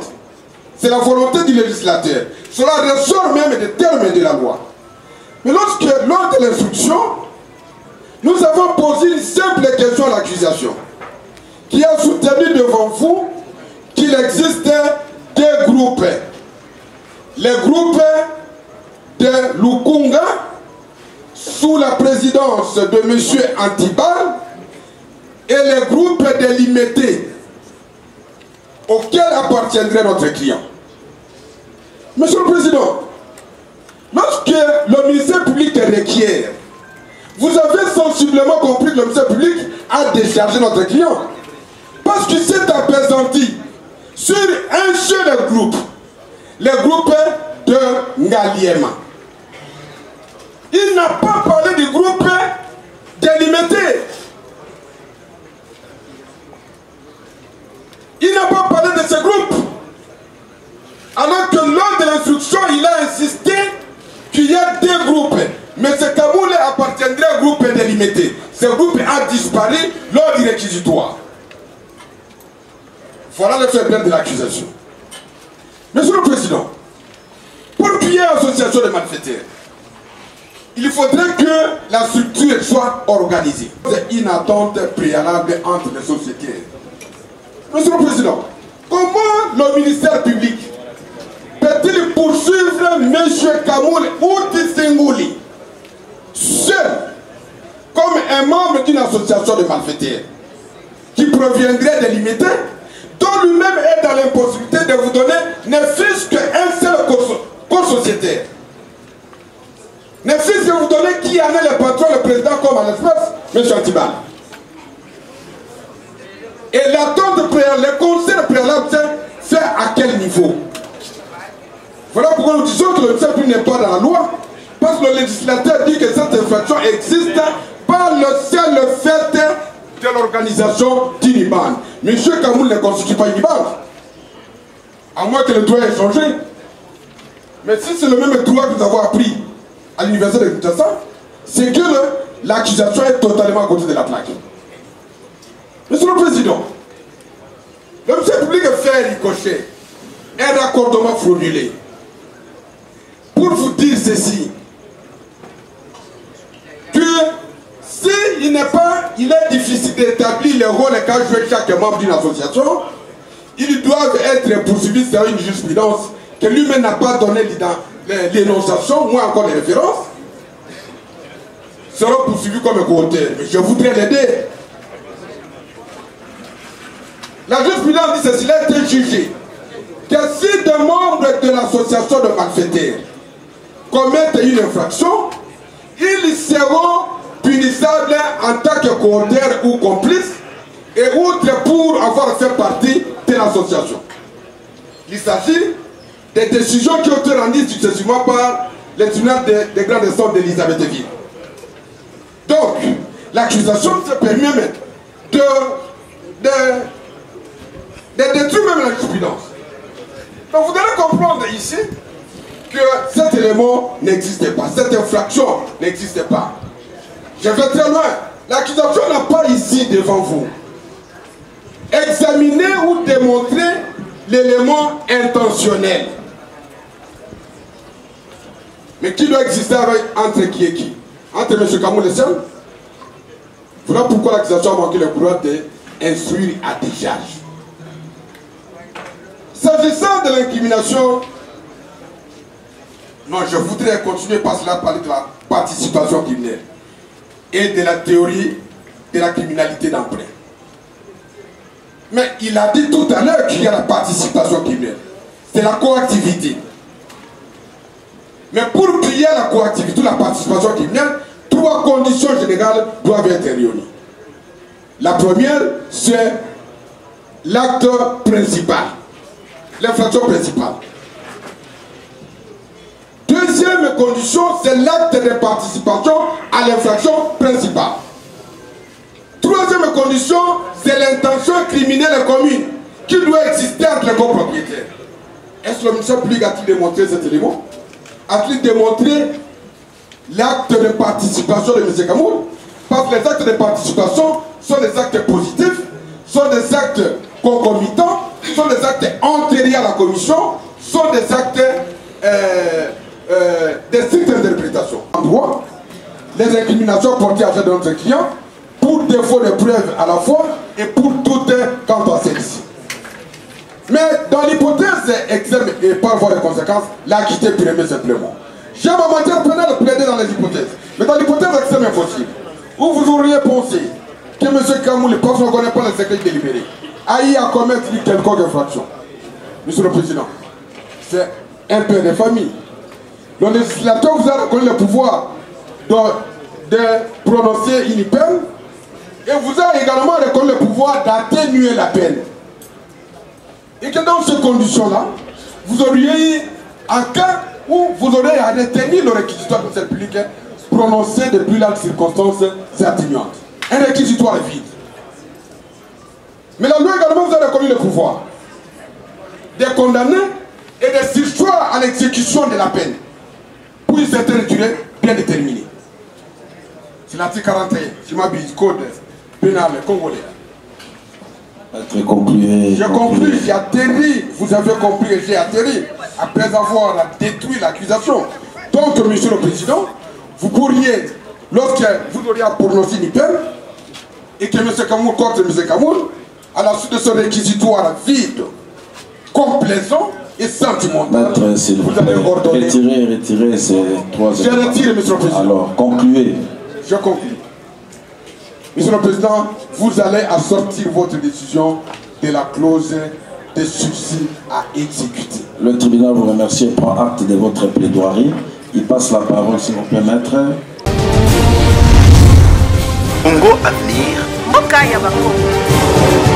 C'est la volonté du législateur. Cela ressort même des termes de la loi. Mais lors de l'instruction, nous avons posé une simple question à l'accusation, qui a soutenu devant vous qu'il existe deux groupes. Les groupes de Lukunga, sous la présidence de M. Antibal, et les groupes de Limité, auxquels appartiendrait notre client. Monsieur le Président, lorsque le ministère public requiert, vous avez sensiblement compris que le ministère public a déchargé notre client. Parce qu'il s'est appesanti sur un seul groupe, le groupe de Ngaliema. Il n'a pas parlé du groupe délimité. Il n'a pas parlé de ce groupe. Alors que lors de l'instruction, il a insisté qu'il y a deux groupes. Mais ce Kamoulé appartiendrait au groupe délimité. Ce groupe a disparu lors du réquisitoire. Voilà le fait de l'accusation. Monsieur le Président, pour qu'il y ait une association de malfaiteurs, il faudrait que la structure soit organisée. C'est une attente préalable entre les sociétés. Monsieur le Président, comment le ministère public peut-il poursuivre M. Kamoul Outissengouli seul comme un membre d'une association de malfaiteurs qui proviendrait des limités, dont lui-même est dans l'impossibilité de vous donner ne fût-ce qu'un seul corps sociétaire? Ne fût-ce que vous donner qui en est le patron, le président, comme en espèce, M. Antibal. Et l'attente préalable, le conseil préalable, c'est à quel niveau? Voilà pourquoi nous disons que le ministère n'est pas dans la loi, parce que le législateur dit que cette infraction existe par le seul fait de l'organisation d'une IBAN. M. Kamoul ne constitue pas une IBAN, à moins que le droit ait changé. Mais si c'est le même droit que nous avons appris à l'université de Kinshasa, c'est que l'accusation est totalement à côté de la plaque. Monsieur le Président, le ministère public fait ricocher un raccordement fraudulé. Pour vous dire ceci, que s'il n'est pas, il est difficile d'établir le rôle qu'a joué chaque membre d'une association, ils doivent être poursuivis sur une jurisprudence que lui-même n'a pas donné l'énonciation, moins encore les références, seront poursuivis comme un co-auteur. Mais je voudrais l'aider. La jurisprudence dit ceci, il a été jugé que si des membres de l'association de malfaiteurs commettent une infraction, ils seront punissables en tant que co-auteurs ou complices, et outre pour avoir fait partie de l'association. Il s'agit des décisions qui ont été rendues successivement par le tribunal des grandes instances d'Elisabethville. Donc, l'accusation se permet même de détruire même la jurisprudence. Donc vous devez comprendre ici que cet élément n'existait pas, cette infraction n'existait pas. Je vais très loin. L'accusation n'a pas ici devant vous examiner ou démontrer l'élément intentionnel. Mais qui doit exister entre qui et qui? Entre M. Kamoul et seul? Voilà pourquoi l'accusation a manqué le droit d'instruire à décharge. S'agissant de l'incrimination, non, je voudrais continuer par cela à parler de la participation criminelle et de la théorie de la criminalité d'emprunt. Mais il a dit tout à l'heure qu'il y a la participation criminelle. c'est la coactivité. Mais pour qu'il y ait la coactivité, la participation criminelle, 3 conditions générales doivent être réunies. La première, c'est l'acte principal, l'infraction principale. Deuxième condition, c'est l'acte de participation à l'infraction principale. Troisième condition, c'est l'intention criminelle commune qui doit exister entre les copropriétaires. Est-ce que le ministère public a-t-il démontré cet élément? A-t-il démontré l'acte de participation de M. Kamoul? Parce que les actes de participation sont des actes positifs, sont des actes concomitants, sont des actes antérieurs à la commission, sont des actes de stricte interprétation. En droit, les incriminations portées à de notre client pour défaut de preuves à la fois et pour toutes quant à celle-ci. Mais dans l'hypothèse extrême et par voie de conséquence, l'acquitté purement simplement. J'ai ma matière pénale plaidée dans les hypothèses. Mais dans l'hypothèse extrême impossible, où vous auriez pensé que M. Kamoul, parce qu'on ne connaît pas le secret délibéré, a eu à commettre quelconque infraction. Monsieur le Président, c'est un père de famille. Le législateur vous a reconnu le pouvoir de prononcer une peine et vous a également reconnu le pouvoir d'atténuer la peine. Et que dans ces conditions-là, vous auriez eu un cas où vous auriez à retenir le réquisitoire de cette public prononcé depuis la circonstance atténuante. Un réquisitoire vide. Mais la loi également vous a reconnu le pouvoir de condamner et de surseoir à l'exécution de la peine pour une certaine durée bien déterminée. C'est l'article 41, je m'abuse, code pénal congolais. J'ai conclu. J'ai conclu, j'ai atterri, vous avez compris que j'ai atterri après avoir détruit l'accusation. Donc, Monsieur le Président, vous pourriez, lorsque vous auriez prononcé une peine, et que M. Kamoul contre M. Kamoul, à la suite de ce réquisitoire vide, complaisant et sentimental, vous allez ordonner. Retirez ces 3 J'ai retiré, Monsieur le Président. Alors, concluez. Je conclue. Monsieur le Président, vous allez assortir votre décision de la clause de sursis à exécuter. Le tribunal vous remercie et prend acte de votre plaidoirie. Il passe la parole, s'il vous plaît, maître. Congo Avenir. Mboka ya Bakongo.